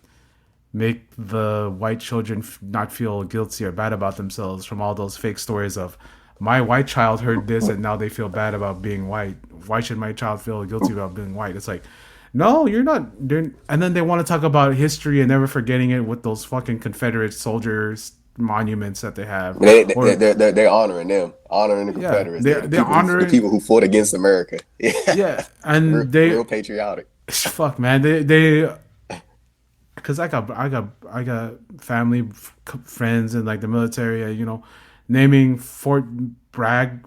Speaker 1: make the white children not feel guilty or bad about themselves from all those fake stories of my white child heard this and now they feel bad about being white. Why should my child feel guilty about being white? It's like, no, you're not. And then they want to talk about history and never forgetting it with those fucking Confederate soldiers monuments that they have. Or
Speaker 3: They're honoring the
Speaker 1: yeah,
Speaker 3: Confederates.
Speaker 1: they
Speaker 3: They're
Speaker 1: they
Speaker 3: the
Speaker 1: honor
Speaker 3: people who fought against America. Yeah,
Speaker 1: yeah,
Speaker 3: real,
Speaker 1: and they
Speaker 3: real patriotic.
Speaker 1: fuck man they because I got family friends in like the military, naming Fort Bragg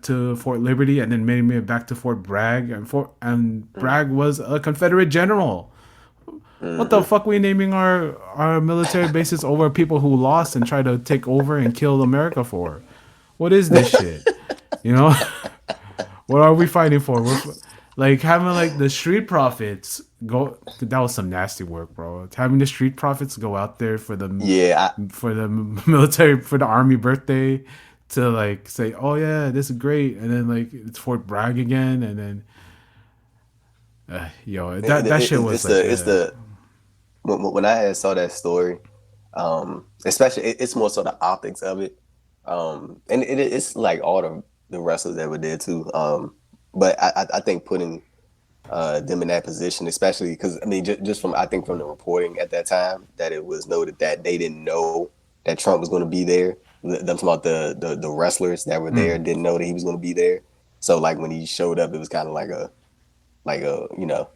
Speaker 1: to Fort Liberty, and then naming it back to Fort Bragg, and Bragg was a Confederate general. What the
Speaker 3: Mm-hmm.
Speaker 1: fuck we naming our military bases over people who lost and tried to take over and kill America for? What is this shit? You know, what are we fighting for? Like having like the street profits go. That was some nasty work, bro. Having the street profits go out there
Speaker 3: Yeah,
Speaker 1: for the military for the army birthday to like say, oh yeah, this is great, and then like it's Fort Bragg again, and then yo, that shit was
Speaker 3: it's
Speaker 1: like
Speaker 3: the when I had saw that story, especially it's more so the optics of it, and it's like all the wrestlers that were there too. But I think putting them in that position, especially because I mean, just from, I think, from the reporting at that time, that it was noted that they didn't know that Trump was going to be there. I'm talking about the wrestlers that were there didn't know that he was going to be there. So like when he showed up, it was kind of like a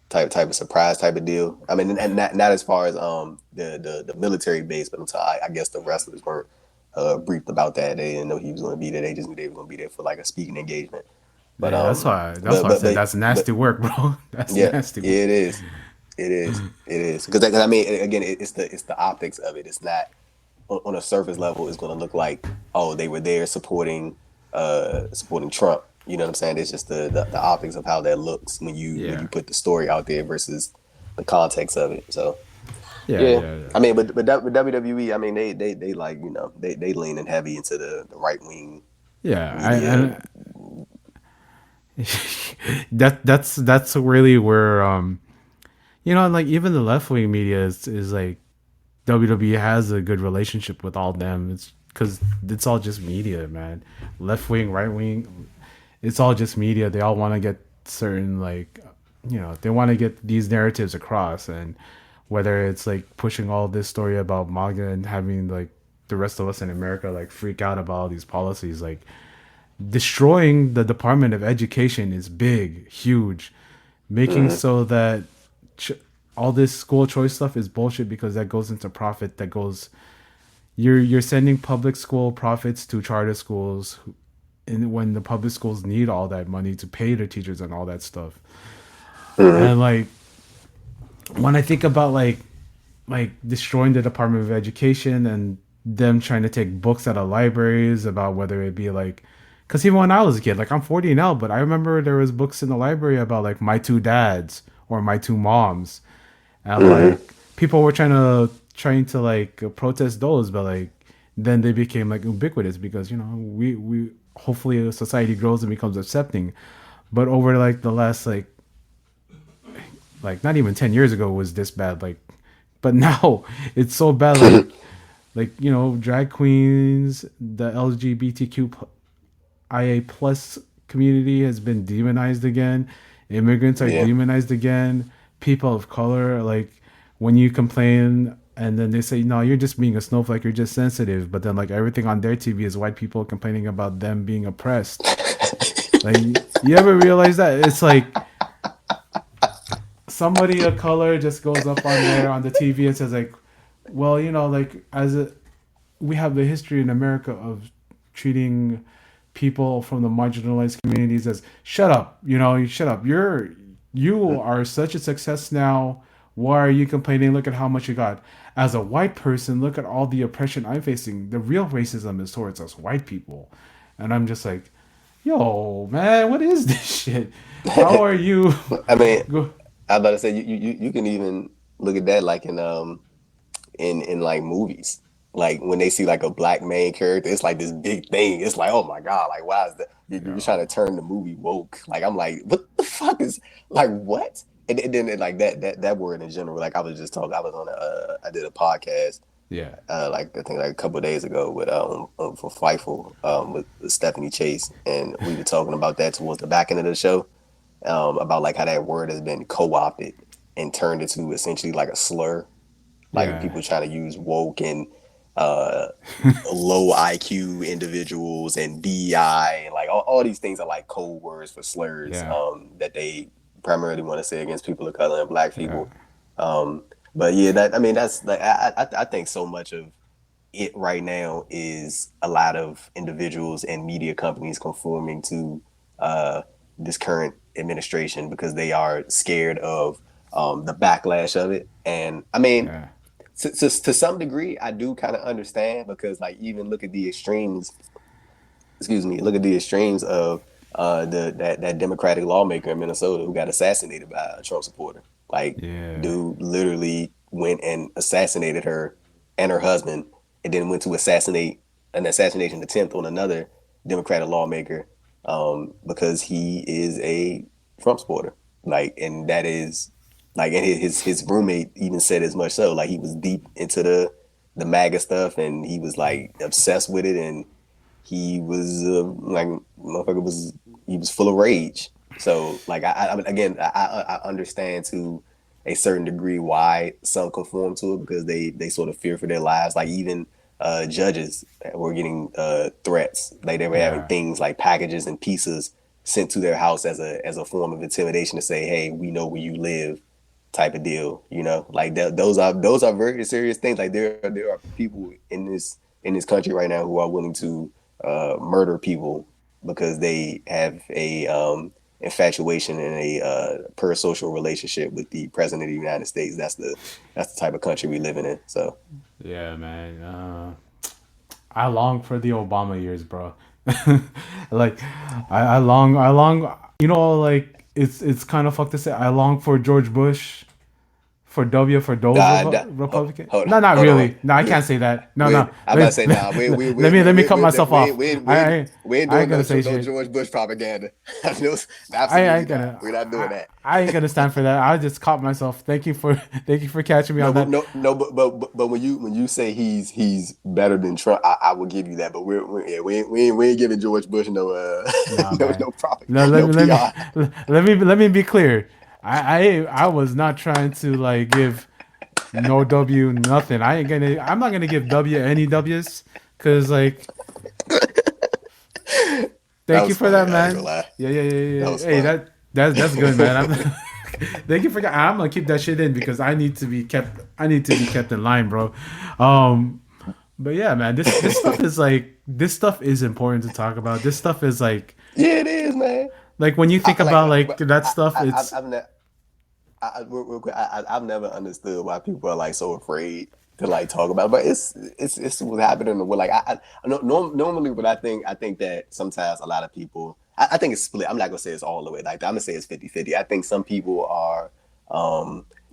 Speaker 3: type of surprise type of deal. I mean, and not as far as the military base, but I guess the wrestlers weren't briefed about that. They didn't know he was going to be there. They just knew they were going to be there for like a speaking engagement. But
Speaker 1: yeah. That's why I
Speaker 3: but
Speaker 1: said that's
Speaker 3: but
Speaker 1: nasty work, bro. That's
Speaker 3: yeah,
Speaker 1: nasty
Speaker 3: yeah,
Speaker 1: work.
Speaker 3: it is because I mean, again, it's the optics of it. It's not on a surface level. It's going to look like, oh, they were there supporting Trump, You know what I'm saying? It's just the optics of how that looks when
Speaker 1: Yeah.
Speaker 3: you put the story out there versus the context of it. So
Speaker 1: Yeah,
Speaker 3: yeah,
Speaker 1: yeah, yeah.
Speaker 3: I mean, but WWE, I mean, they like they leaning heavy into the right wing
Speaker 1: Yeah,
Speaker 3: media.
Speaker 1: that's really where like even the left wing media is like WWE has a good relationship with all them. It's because it's all just media, man. Left wing, right wing, it's all just media. They all want to get certain like, they want to get these narratives across, and whether it's like pushing all this story about MAGA and having like the rest of us in America like freak out about all these policies, like destroying the Department of Education is big, huge, making
Speaker 3: Mm-hmm.
Speaker 1: so that ch- all this school choice stuff is bullshit because that goes into profit. That goes you're sending public school profits to charter schools, and when the public schools need all that money to pay their teachers and all that stuff.
Speaker 3: Mm-hmm.
Speaker 1: And like when I think about like destroying the Department of Education and them trying to take books out of libraries about whether it be like, because even when I was a kid, like I'm 40 now, but I remember there was books in the library about like my two dads or my two moms, and
Speaker 3: Mm-hmm.
Speaker 1: like people were trying to like protest those, but like then they became like ubiquitous because we hopefully a society grows and becomes accepting, but over like the last like not even 10 years ago was this bad, like, but now it's so bad, like drag queens, the LGBTQIA plus community has been demonized again, immigrants are
Speaker 3: Yeah.
Speaker 1: demonized again, people of color, like when you complain and then they say no, you're just being a snowflake, you're just sensitive, but then like everything on their TV is white people complaining about them being oppressed. Like you ever realize that it's like somebody of color just goes up on there on the TV and says like, well, like as a we have the history in America of treating people from the marginalized communities as shut up, you shut up. You are such a success now. Why are you complaining? Look at how much you got. As a white person, look at all the oppression I'm facing. The real racism is towards us white people. And I'm just like, yo, man, what is this shit? How are you
Speaker 3: I mean,
Speaker 1: go
Speaker 3: I was about to say you can even look at that like in like movies. Like when they see like a black main character, it's like this big thing. It's like, oh my God, like why is that you're trying to turn the movie woke? Like I'm like, what the fuck is like what? And then like that word in general, like I was just talking, I was on I did a podcast
Speaker 1: Yeah.
Speaker 3: like I think like a couple of days ago with for Fightful with Stephanie Chase, and we were talking about that towards the back end of the show, about like how that word has been co-opted and turned into essentially like a slur, like
Speaker 1: Yeah.
Speaker 3: people trying to use woke and uh low IQ individuals and DI and like all these things are like code words for slurs
Speaker 1: Yeah.
Speaker 3: that they primarily want to say against people of color and black
Speaker 1: Yeah.
Speaker 3: people. But yeah, that I mean that's like I think so much of it right now is a lot of individuals and media companies conforming to uh, this current administration because they are scared of the backlash of it. And I mean,
Speaker 1: Yeah.
Speaker 3: to some degree, I do kind of understand because, like, even look at the extremes. Excuse me, look at the extremes of that Democratic lawmaker in Minnesota who got assassinated by a Trump supporter. Like,
Speaker 1: Yeah.
Speaker 3: dude literally went and assassinated her and her husband, and then went to assassinate an assassination attempt on another Democratic lawmaker because he is a Trump supporter. Like, and that is like, and his roommate even said as much so. Like, he was deep into the MAGA stuff, and he was like obsessed with it, and he was like motherfucker was he was full of rage. So like I mean, again I understand to a certain degree why some conform to it because they sort of fear for their lives. Like even judges were getting threats. Like they were having
Speaker 1: Yeah.
Speaker 3: things like packages and pieces sent to their house as a form of intimidation to say, hey, we know where you live, type of deal. You know, like those are very serious things. Like there are people in this country right now who are willing to murder people because they have a infatuation and a parasocial relationship with the president of the United States. That's the type of country we living in. So
Speaker 1: Yeah, man. I long for the Obama years, bro. Like I long like it's kind of fucked to say I long for George Bush for W for those
Speaker 3: Nah, nah,
Speaker 1: Republican.
Speaker 3: hold,
Speaker 1: No, not
Speaker 3: hold on.
Speaker 1: really. No, I can't say that. No, no.
Speaker 3: I'm about to say nah.
Speaker 1: Let me cut myself off.
Speaker 3: We ain't
Speaker 1: I
Speaker 3: doing
Speaker 1: ain't gonna say
Speaker 3: no
Speaker 1: shit.
Speaker 3: George Bush propaganda.
Speaker 1: I
Speaker 3: Absolutely
Speaker 1: ain't
Speaker 3: not.
Speaker 1: gonna.
Speaker 3: We're not doing that.
Speaker 1: I ain't gonna stand for that. I just caught myself. Thank you for thank you for catching me
Speaker 3: No,
Speaker 1: on
Speaker 3: but
Speaker 1: that.
Speaker 3: no, but when you say he's better than Trump, I will give you that. But yeah, we ain't giving George Bush no
Speaker 1: Nah, man.
Speaker 3: no profit,
Speaker 1: No,
Speaker 3: no PR.
Speaker 1: let me be clear. I was not trying to like give no W nothing. I'm not gonna give W any W's because like
Speaker 3: That
Speaker 1: thank you
Speaker 3: was
Speaker 1: for
Speaker 3: funny.
Speaker 1: that,
Speaker 3: I ain't gonna
Speaker 1: man.
Speaker 3: lie.
Speaker 1: Yeah.
Speaker 3: That was
Speaker 1: Hey,
Speaker 3: fun.
Speaker 1: that's good, man. Thank you for. I'm gonna keep that shit in because I need to be kept. I need to be kept in line, bro. Um, but yeah, man, this stuff is like this stuff is important to talk about. This stuff is
Speaker 3: Yeah, it is, man.
Speaker 1: like when you think about like
Speaker 3: But
Speaker 1: that stuff, it's
Speaker 3: I've never, real quick, I've never understood why people are like so afraid to like talk about it. But it's what's happening in the world. Like normally, what I think that sometimes a lot of people, I think it's split. I'm not gonna say it's all the way like that. I'm gonna say it's 50-50. I think some people are,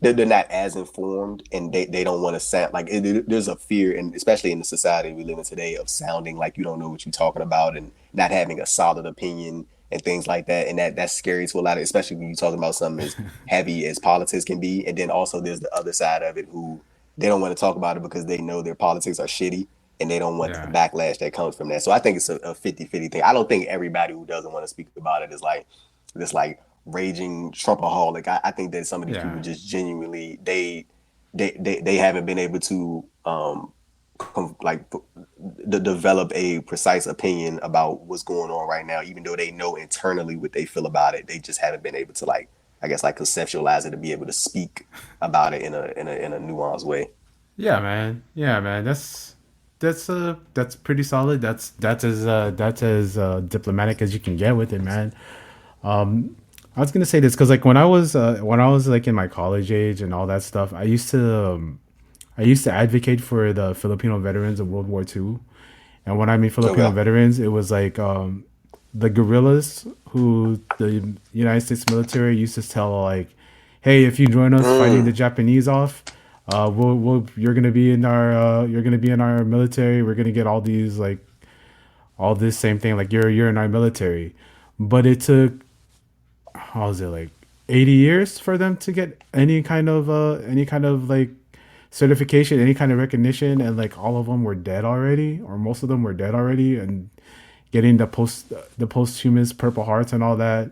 Speaker 3: they're not as informed and they don't want to sound like there's a fear, and especially in the society we live in today, of sounding like you don't know what you're talking about and not having a solid opinion and things like that. And that's scary to a lot of, especially when you're talking about something as heavy as politics can be. And then also there's the other side of it who they don't want to talk about it because they know their politics are shitty and they don't want the
Speaker 1: yeah,
Speaker 3: backlash that comes from that. So I think it's a 50-50 thing. I don't think everybody who doesn't want to speak about it is like this like raging Trumpaholic. I think that some of these people
Speaker 1: yeah.
Speaker 3: just genuinely they haven't been able to like develop a precise opinion about what's going on right now, even though they know internally what they feel about it. They just haven't been able to like, I guess, like conceptualize it to be able to speak about it in a nuanced way.
Speaker 1: Yeah, man. Yeah, man. That's pretty solid. That's as diplomatic as you can get with it, man. I was gonna say this because like when I was like in my college age and all that stuff, I used to advocate for the Filipino veterans of World War II. And when I mean Filipino
Speaker 3: Okay.
Speaker 1: veterans, it was like the guerrillas who the United States military used to tell like, "Hey, if you join us fighting the
Speaker 3: Mm.
Speaker 1: Japanese off, you're gonna be in our military. We're gonna get all these like all this same thing like you're in our military." But it took how was it like 80 years for them to get any kind of like certification, any kind of recognition, and like all of them were dead already, or most of them were dead already, and getting the posthumous Purple Hearts and all that,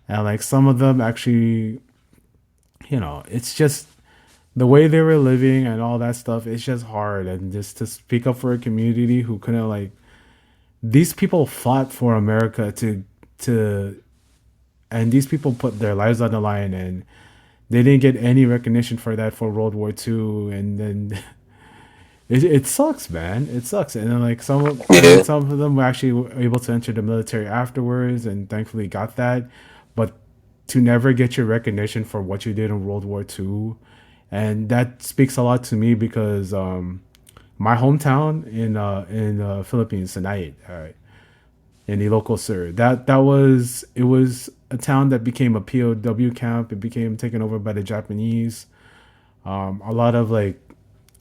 Speaker 1: and like some of them actually, it's just the way they were living and all that stuff. It's just hard, and just to speak up for a community who couldn't like these people fought for America to and these people put their lives on the line and they didn't get any recognition for that for World War II, and then it sucks, man. It sucks, and then like
Speaker 3: Yeah.
Speaker 1: some of them were actually able to enter the military afterwards, and thankfully got that, but to never get your recognition for what you did in World War II, and that speaks a lot to me because my hometown in Philippines, Sinait, in the local Sur. That was it was a town that became a POW camp. It became taken over by the Japanese. A lot of like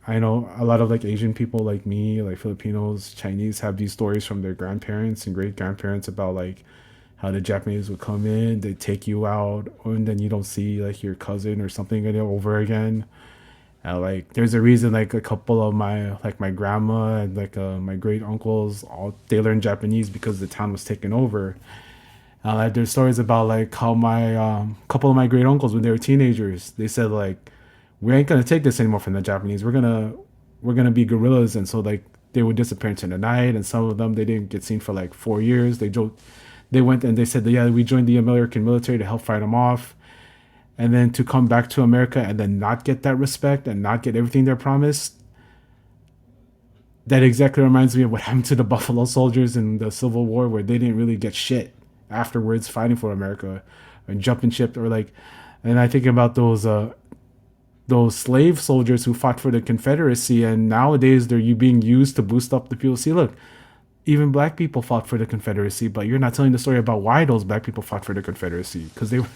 Speaker 1: I know a lot of like Asian people like me, like Filipinos, Chinese, have these stories from their grandparents and great grandparents about like how the Japanese would come in, they take you out, and then you don't see like your cousin or something over again. Like there's a reason like a couple of my grandma and like my great uncles all they learned Japanese because the town was taken over. Like there's stories about like how my couple of my great uncles when they were teenagers they said like we ain't gonna take this anymore from the Japanese. We're gonna be guerrillas, and so like they would disappear into the night, and some of them they didn't get seen for like 4 years. They went and they said that, yeah, we joined the American military to help fight them off, and then to come back to America and then not get that respect and not get everything they're promised. That exactly reminds me of what happened to the Buffalo Soldiers in the Civil War, where they didn't really get shit afterwards fighting for America and jumping ship or like. And I think about those slave soldiers who fought for the Confederacy, and nowadays they're being used to boost up the people. See, look, even black people fought for the Confederacy, but you're not telling the story about why those black people fought for the Confederacy because they were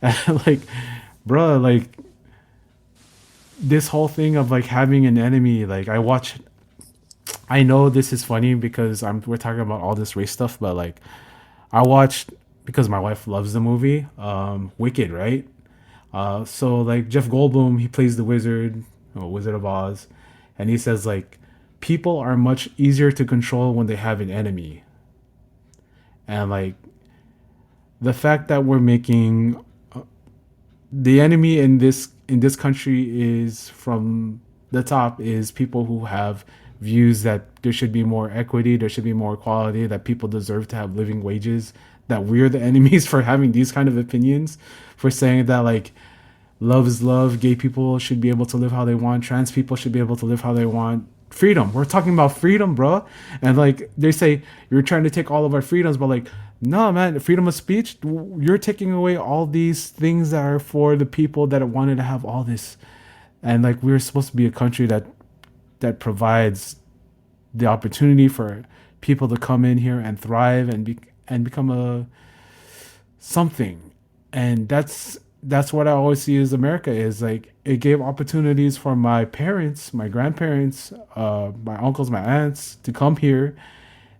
Speaker 1: like, bruh, like this whole thing of like having an enemy. Like I watch, I know this is funny because we're talking about all this race stuff, but like I watched because my wife loves the movie, Wicked, right? So like Jeff Goldblum, he plays the wizard, Wizard of Oz, and he says like people are much easier to control when they have an enemy, and like the fact that we're making the enemy in this country is from the top is people who have views that there should be more equity, there should be more equality, that people deserve to have living wages, that we're the enemies for having these kind of opinions, for saying that like love is love, gay people should be able to live how they want, trans people should be able to live how they want. Freedom. We're talking about freedom, bro. And like they say, you're trying to take all of our freedoms, but like, no, man, freedom of speech, you're taking away all these things that are for the people that wanted to have all this. And like, we're supposed to be a country that provides the opportunity for people to come in here and thrive and become a something. And that's what I always see as America is like it gave opportunities for my parents, my grandparents, my uncles, my aunts to come here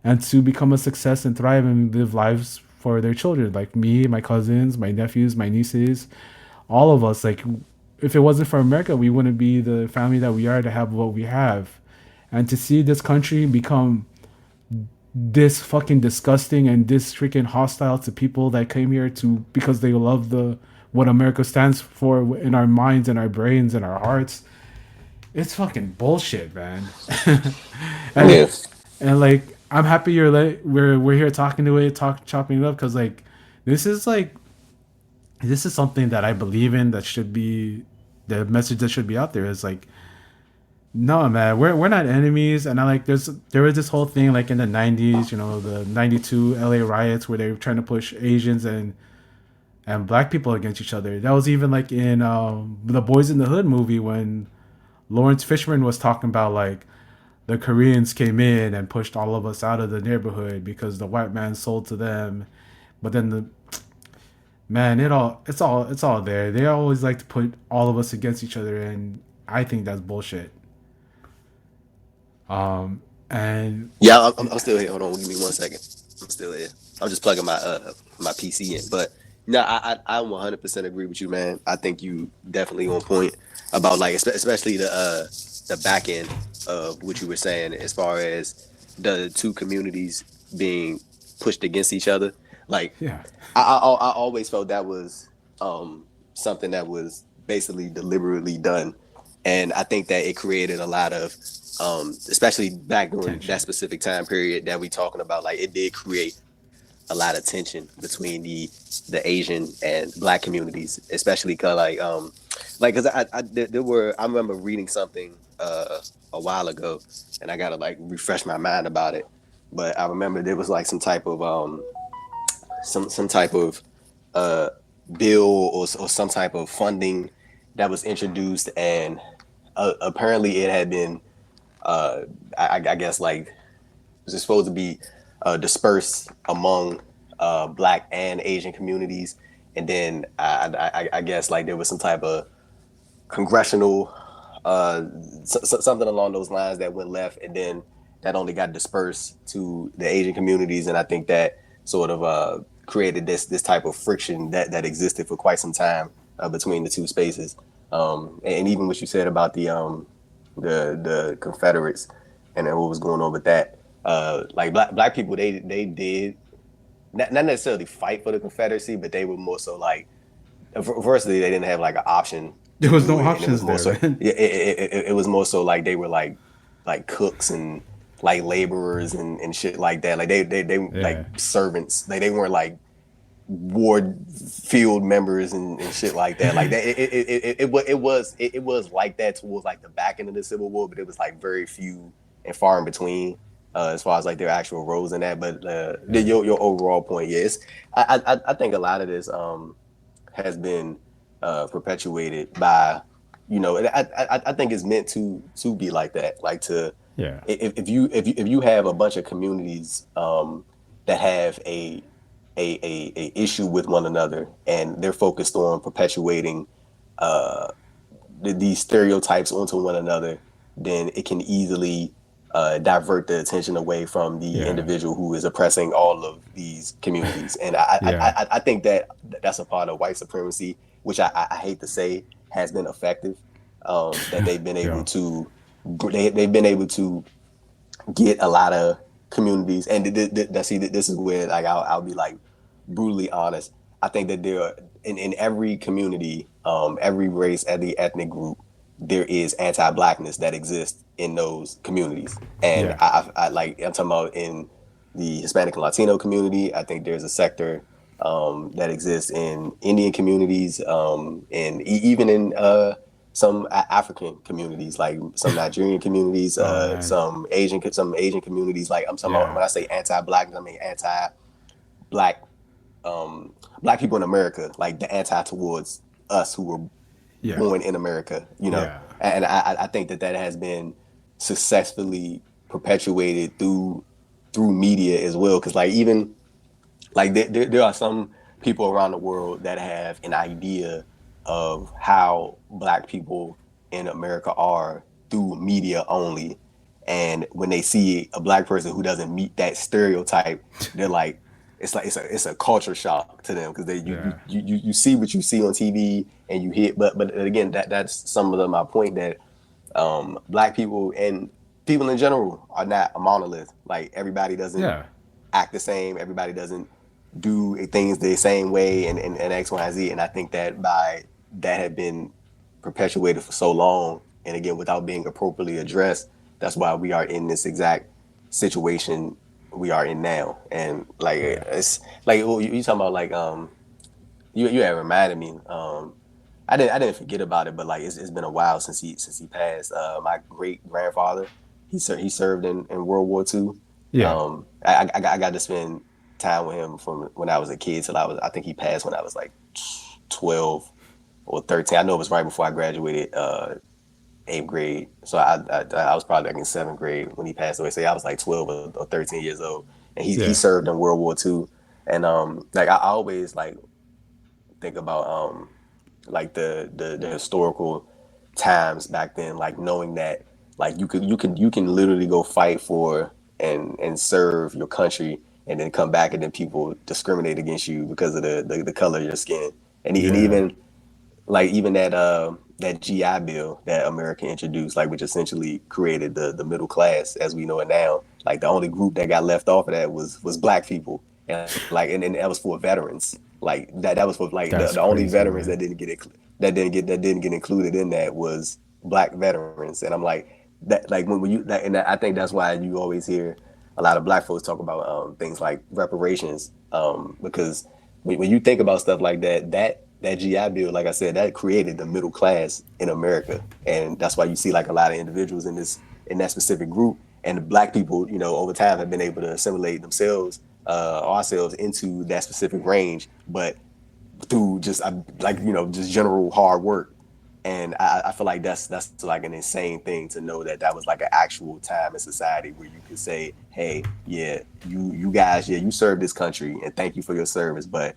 Speaker 1: and to become a success and thrive and live lives for their children, like me, my cousins, my nephews, my nieces, all of us. Like if it wasn't for America, we wouldn't be the family that we are to have what we have. And to see this country become this fucking disgusting and this freaking hostile to people that came here to because they love the what America stands for in our minds and our brains and our hearts. It's fucking bullshit, man. and
Speaker 3: Yeah.
Speaker 1: and like I'm happy we're here talking to it, chopping it up because this is like this is something that I believe in that should be the message that should be out there is like no, man, we're not enemies. And I like there was this whole thing like in the '90s, you know, the '92 LA riots where they were trying to push Asians and black people against each other. That was even like in the Boys in the Hood movie when Lawrence Fishburne was talking about like the Koreans came in and pushed all of us out of the neighborhood because the white man sold to them. But then the man, it's all there. They always like to put all of us against each other, and I think that's bullshit. And
Speaker 3: Yeah, I'm still here. Hold on, give me 1 second. I'm still here. I'm just plugging my PC in. But no, I 100% agree with you, man. I think you definitely on point about like especially the back end of what you were saying as far as the two communities being pushed against each other. Like
Speaker 1: yeah,
Speaker 3: I always felt that was something that was basically deliberately done, and I think that it created a lot of especially back during that
Speaker 1: tension.
Speaker 3: specific time period that we talking about, like it did create a lot of tension between the Asian and black communities, especially cause like cause there were I remember reading something a while ago, and I gotta like refresh my mind about it, but I remember there was like some type of uh bill or some type of funding that was introduced, and apparently it had been I guess like was it supposed to be dispersed among black and Asian communities, and then I guess like there was some type of congressional something along those lines that went left, and then that only got dispersed to the Asian communities, and I think that sort of created this type of friction that existed for quite some time between the two spaces. And even what you said about the Confederates and then what was going on with that. Like black people, they did not necessarily fight for the Confederacy, but they were more so like, firstly, they didn't have like an option
Speaker 1: There
Speaker 3: to
Speaker 1: was
Speaker 3: do
Speaker 1: no
Speaker 3: it, and it was
Speaker 1: options
Speaker 3: more
Speaker 1: there,
Speaker 3: so
Speaker 1: man.
Speaker 3: yeah, it was more so like they were like cooks and like laborers and shit like that. Like they like
Speaker 1: Yeah,
Speaker 3: servants. Like they weren't like ward field members and shit like that. Like that, it was like that towards like the back end of the Civil War, but it was like very few and far in between as far as like their actual roles in that. But
Speaker 1: yeah.
Speaker 3: your overall point, yes, I think a lot of this has been perpetuated by I think it's meant to be like that, like to
Speaker 1: Yeah.
Speaker 3: If you have a bunch of communities that have a issue with one another, and they're focused on perpetuating these stereotypes onto one another, then it can easily divert the attention away from the
Speaker 1: Yeah.
Speaker 3: individual who is oppressing all of these communities. And
Speaker 1: Yeah.
Speaker 3: I think that that's a part of white supremacy, which I hate to say has been effective. That they've been able
Speaker 1: Yeah.
Speaker 3: to they've been able to get a lot of communities, and see, this is where like I'll be like brutally honest. I think that there are in every community, every race, every ethnic group, there is anti-blackness that exists in those communities, and
Speaker 1: Yeah.
Speaker 3: I like I'm talking about in the Hispanic and Latino community. I think there's a sector that exists in Indian communities, and even in some African communities, like some Nigerian communities,
Speaker 1: Oh man.
Speaker 3: some Asian communities. Like I'm talking about
Speaker 1: Yeah.
Speaker 3: when I say anti-black, I mean anti-black black people in America, like the anti towards us who were
Speaker 1: Yeah.
Speaker 3: born in America, you know.
Speaker 1: Yeah.
Speaker 3: And I think that has been successfully perpetuated through media as well, because like even like there are some people around the world that have an idea of how black people in America are through media only. And when they see a black person who doesn't meet that stereotype, they're like, it's a culture shock to them, because
Speaker 1: Yeah.
Speaker 3: you see what you see on TV and you hear, but again, that's some of my point, that black people and people in general are not a monolith. Like everybody doesn't
Speaker 1: Yeah.
Speaker 3: act the same. Everybody doesn't do things the same way, and X, Y, and Z. And I think that by that had been perpetuated for so long, and again without being appropriately addressed, that's why we are in this exact situation we are in now. And like
Speaker 1: Yeah.
Speaker 3: it's like you talking about like you have reminded me. I didn't forget about it, but like it's been a while since he passed. My great grandfather, he served in World War II.
Speaker 1: Yeah.
Speaker 3: I got to spend time with him from when I was a kid till I think he passed when I was like 12 or 13. I know it was right before I graduated eighth grade. So I was probably like in seventh grade when he passed away. So yeah, I was like 12 or 13 years old, and he
Speaker 1: Yeah.
Speaker 3: served in World War II. And like I always like think about like the historical times back then, like knowing that like you can literally go fight for and serve your country, and then come back and then people discriminate against you because of the color of your skin. And
Speaker 1: Yeah.
Speaker 3: even that GI Bill that America introduced, like which essentially created the middle class as we know it now. Like the only group that got left off of that was black people, and like and that was for veterans. Like that was for like
Speaker 1: That's
Speaker 3: the only
Speaker 1: crazy,
Speaker 3: veterans
Speaker 1: man.
Speaker 3: that didn't get included in that was black veterans. And I'm like that, like when you that, and I think that's why you always hear a lot of black folks talk about things like reparations, because when you think about stuff like that GI Bill, like I said, that created the middle class in America, and that's why you see like a lot of individuals in that specific group, and the black people, you know, over time have been able to assimilate themselves, ourselves into that specific range, but through just like you know just general hard work. And I feel like that's like an insane thing to know that was like an actual time in society where you could say, hey, yeah, you guys, yeah, you served this country and thank you for your service, but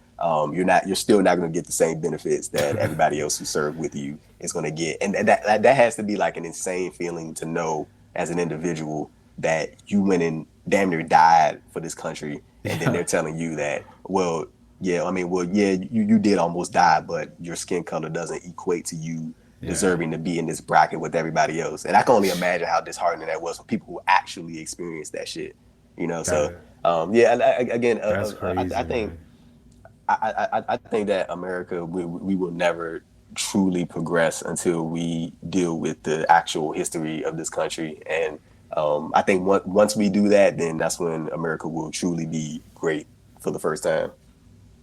Speaker 3: you're still not going to get the same benefits that everybody else who served with you is going to get. And that has to be like an insane feeling to know as an individual that you went and damn near died for this country, and then they're telling you that, well, yeah, I mean, well, yeah, you did almost die, but your skin color doesn't equate to you
Speaker 1: Yeah.
Speaker 3: deserving to be in this bracket with everybody else. And I can only imagine how disheartening that was for people who actually experienced that shit. You know, so
Speaker 1: That
Speaker 3: yeah. Again,
Speaker 1: that's crazy,
Speaker 3: I think
Speaker 1: man.
Speaker 3: I think that America we will never truly progress until we deal with the actual history of this country. And I think once we do that, then that's when America will truly be great for the first time.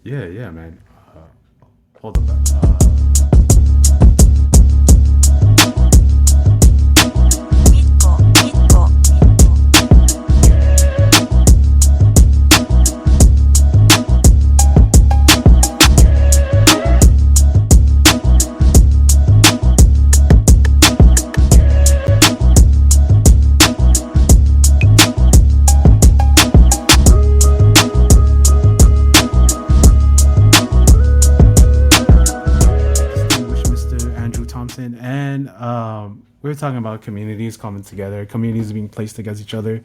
Speaker 1: Yeah, yeah, man. Hold up. Thompson, and we were talking about communities coming together, communities being placed against each other.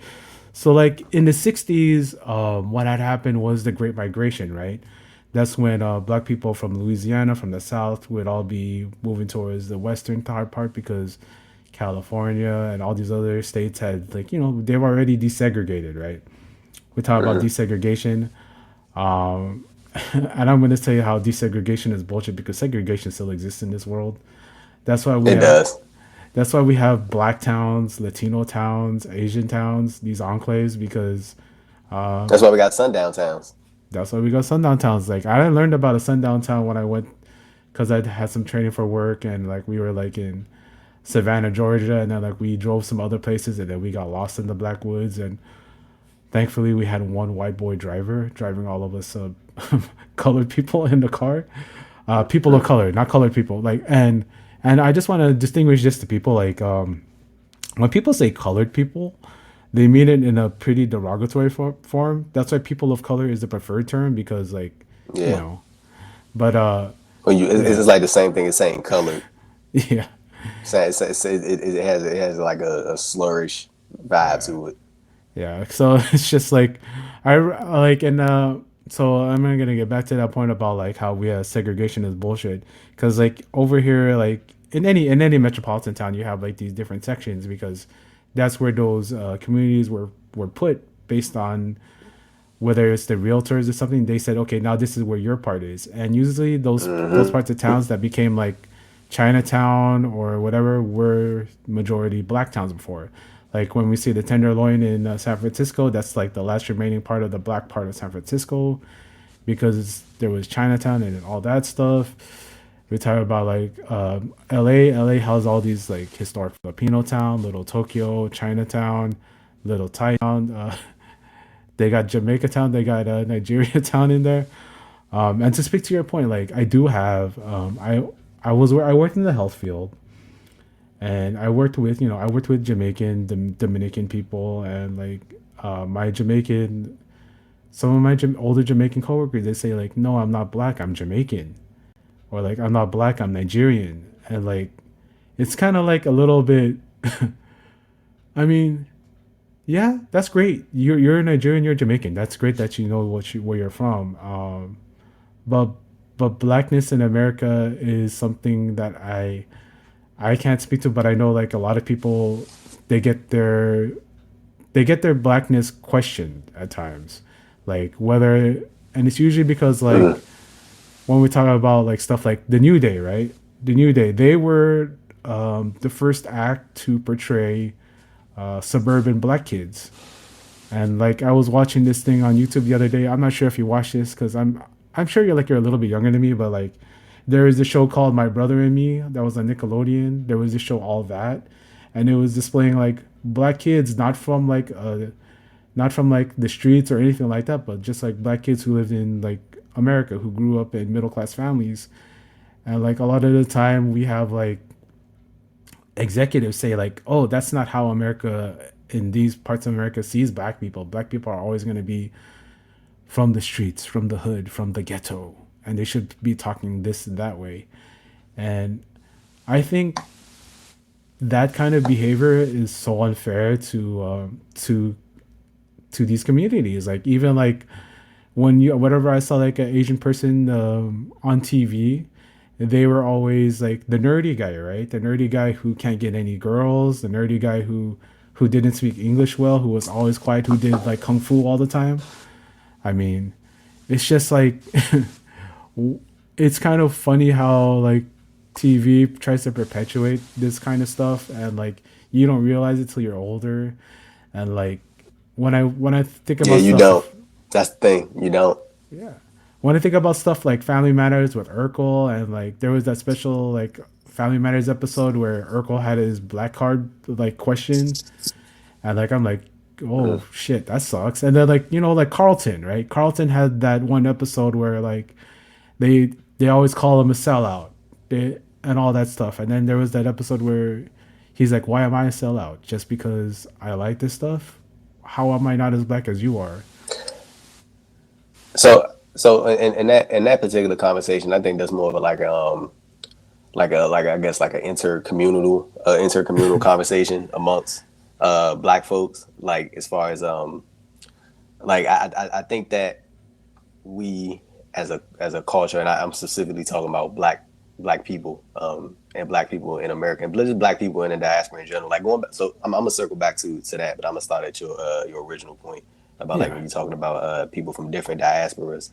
Speaker 1: So, like in the '60s, what had happened was the Great Migration, right? That's when black people from Louisiana, from the South, would all be moving towards the western part because California and all these other states had, like, they were already desegregated, right? We talk about
Speaker 3: Hmm.
Speaker 1: desegregation. And I'm going to tell you how desegregation is bullshit because segregation still exists in this world. That's why we
Speaker 3: It
Speaker 1: have
Speaker 3: does.
Speaker 1: that's why we have black towns, Latino towns, Asian towns, these enclaves because
Speaker 3: That's why we got sundown towns.
Speaker 1: that's why we got sundown towns. Like I learned about a sundown town when I went because I had some training for work and like we were like in Savannah, Georgia, and then like we drove some other places and then we got lost in the black woods and thankfully we had one white boy driver driving all of us colored people in the car, people of
Speaker 3: Mm.
Speaker 1: color, not colored people. Like and I just want to distinguish this to people like when people say colored people, they mean it in a pretty derogatory form. That's why people of color is the preferred term because like you
Speaker 3: Yeah.
Speaker 1: know, but
Speaker 3: When it's
Speaker 1: yeah,
Speaker 3: just like the same thing as saying colored.
Speaker 1: yeah,
Speaker 3: It has like a slurish vibe
Speaker 1: yeah.
Speaker 3: to it.
Speaker 1: Yeah, so it's just like I like and so I'm not gonna get back to that point about like how we have segregation is bullshit because like over here like in any metropolitan town you have like these different sections because that's where those communities were put based on whether it's the realtors or something. They said okay, now this is where your part is, and usually those
Speaker 3: Hmm.
Speaker 1: parts of towns that became like Chinatown or whatever were majority black towns before. Like when we see the Tenderloin in San Francisco, that's like the last remaining part of the black part of San Francisco because there was Chinatown and all that stuff. We talk about like LA. LA has all these like historic Filipino town, Little Tokyo, Chinatown, Little Thai town. They got Jamaica town. They got Nigeria town in there. And to speak to your point, like I do have, I worked in the health field, and I worked with Jamaican, Dominican people, and like my Jamaican, some of my older Jamaican coworkers, they say like, no, I'm not black, I'm Jamaican, or like I'm not black, I'm Nigerian, and like it's kind of like a little bit. I mean, yeah, that's great. You're Nigerian, you're Jamaican. That's great that you know where you're from. But blackness in America is something that I can't speak to, but I know like a lot of people they get their they get their blackness questioned at times, like whether and it's usually because
Speaker 3: Mm.
Speaker 1: like when we talk about like stuff like the New Day, right? The New Day, they were the first act to portray suburban black kids. And like I was watching this thing on YouTube the other day. I'm not sure if you watched this because I'm sure you're a little bit younger than me, but like there is a show called My Brother and Me that was on Nickelodeon. There was this show All That, and it was displaying like black kids not from like the streets or anything like that, but just like black kids who lived in like America who grew up in middle class families. And like a lot of the time we have like executives say like, "Oh, that's not how America in these parts of America sees black people. Black people are always going to be from the streets, from the hood, from the ghetto, and they should be talking this and that way." And I think that kind of behavior is so unfair to these communities. Like even like when you whenever I saw like an Asian person on TV, they were always like the nerdy guy, right? The nerdy guy who can't get any girls, the nerdy guy who didn't speak English well, who was always quiet, who did like kung fu all the time. I mean, it's just like it's kind of funny how like TV tries to perpetuate this kind of stuff and like you don't realize it till you're older and like when I think
Speaker 3: Yeah,
Speaker 1: about
Speaker 3: you don't.
Speaker 1: stuff.
Speaker 3: That's the thing. You don't.
Speaker 1: Yeah. When I think about stuff like Family Matters with Urkel, and like there was that special like Family Matters episode where Urkel had his black card like questioned, and like I'm like,
Speaker 3: Mm.
Speaker 1: oh shit, that sucks. And then like like Carlton, right? Carlton had that one episode where like they always call him a sellout, and all that stuff. And then there was that episode where he's like, why am I a sellout? Just because I like this stuff? How am I not as black as you are?
Speaker 3: So in that particular conversation, I think that's more of a like like I guess like an intercommunal conversation amongst black folks. Like as far as like I think that we as a culture, and I'm specifically talking about black people and black people in America, and just black people in the diaspora in general. Like going back, so I'm gonna circle back to that, but I'm gonna start at your original point about like
Speaker 1: Yeah.
Speaker 3: when you're talking about people from different diasporas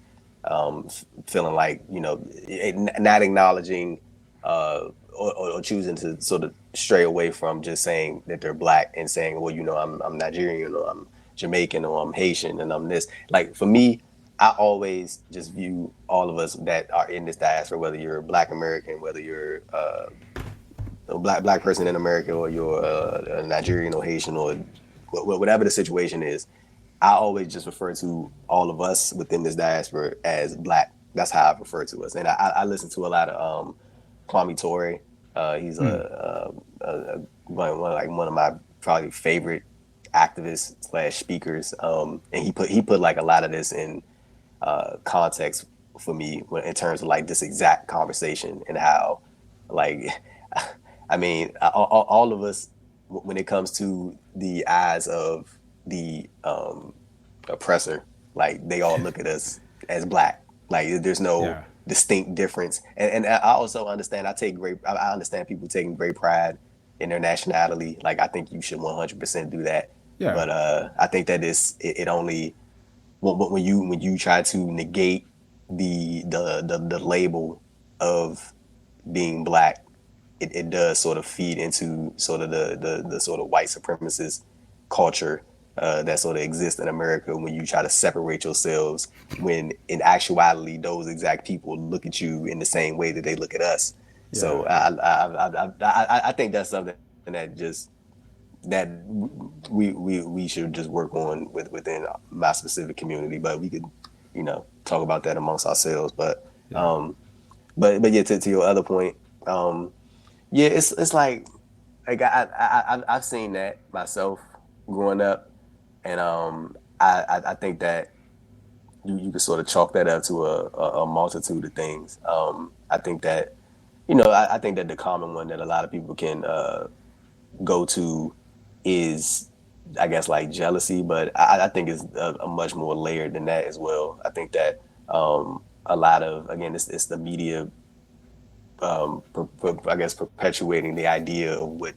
Speaker 3: feeling like not acknowledging or choosing to sort of stray away from just saying that they're black and saying, well, I'm Nigerian or I'm Jamaican or I'm Haitian and I'm this. Like for me, I always just view all of us that are in this diaspora, whether you're a Black American, whether you're a black person in America, or you're a Nigerian or Haitian or whatever the situation is. I always just refer to all of us within this diaspora as black. That's how I refer to us. And I listen to a lot of Kwame Ture. He's one of my probably favorite activists slash speakers. And he put like a lot of this in context for me in terms of like this exact conversation and how like I mean all of us when it comes to the eyes of the oppressor, like they all look at us as black. Like there's no
Speaker 1: Yeah.
Speaker 3: distinct difference. And I also understand. I understand people taking great pride in their nationality. Like I think you should 100% do that.
Speaker 1: Yeah.
Speaker 3: But I think that it only when you try to negate the label of being black, it does sort of feed into sort of the sort of white supremacist culture that sort of exists in America when you try to separate yourselves when in actuality those exact people look at you in the same way that they look at us.
Speaker 1: Yeah.
Speaker 3: So I think that's something that we should just work on within my specific community, but we could talk about that amongst ourselves. But
Speaker 1: Yeah.
Speaker 3: but yeah, to your other point, yeah, it's like I've seen that myself growing up, and I think that you could sort of chalk that up to a multitude of things. I think that I think that the common one that a lot of people can go to is, I guess, like jealousy, but I think it's a much more layered than that as well. I think that a lot of, again, it's the media, I guess, perpetuating the idea of what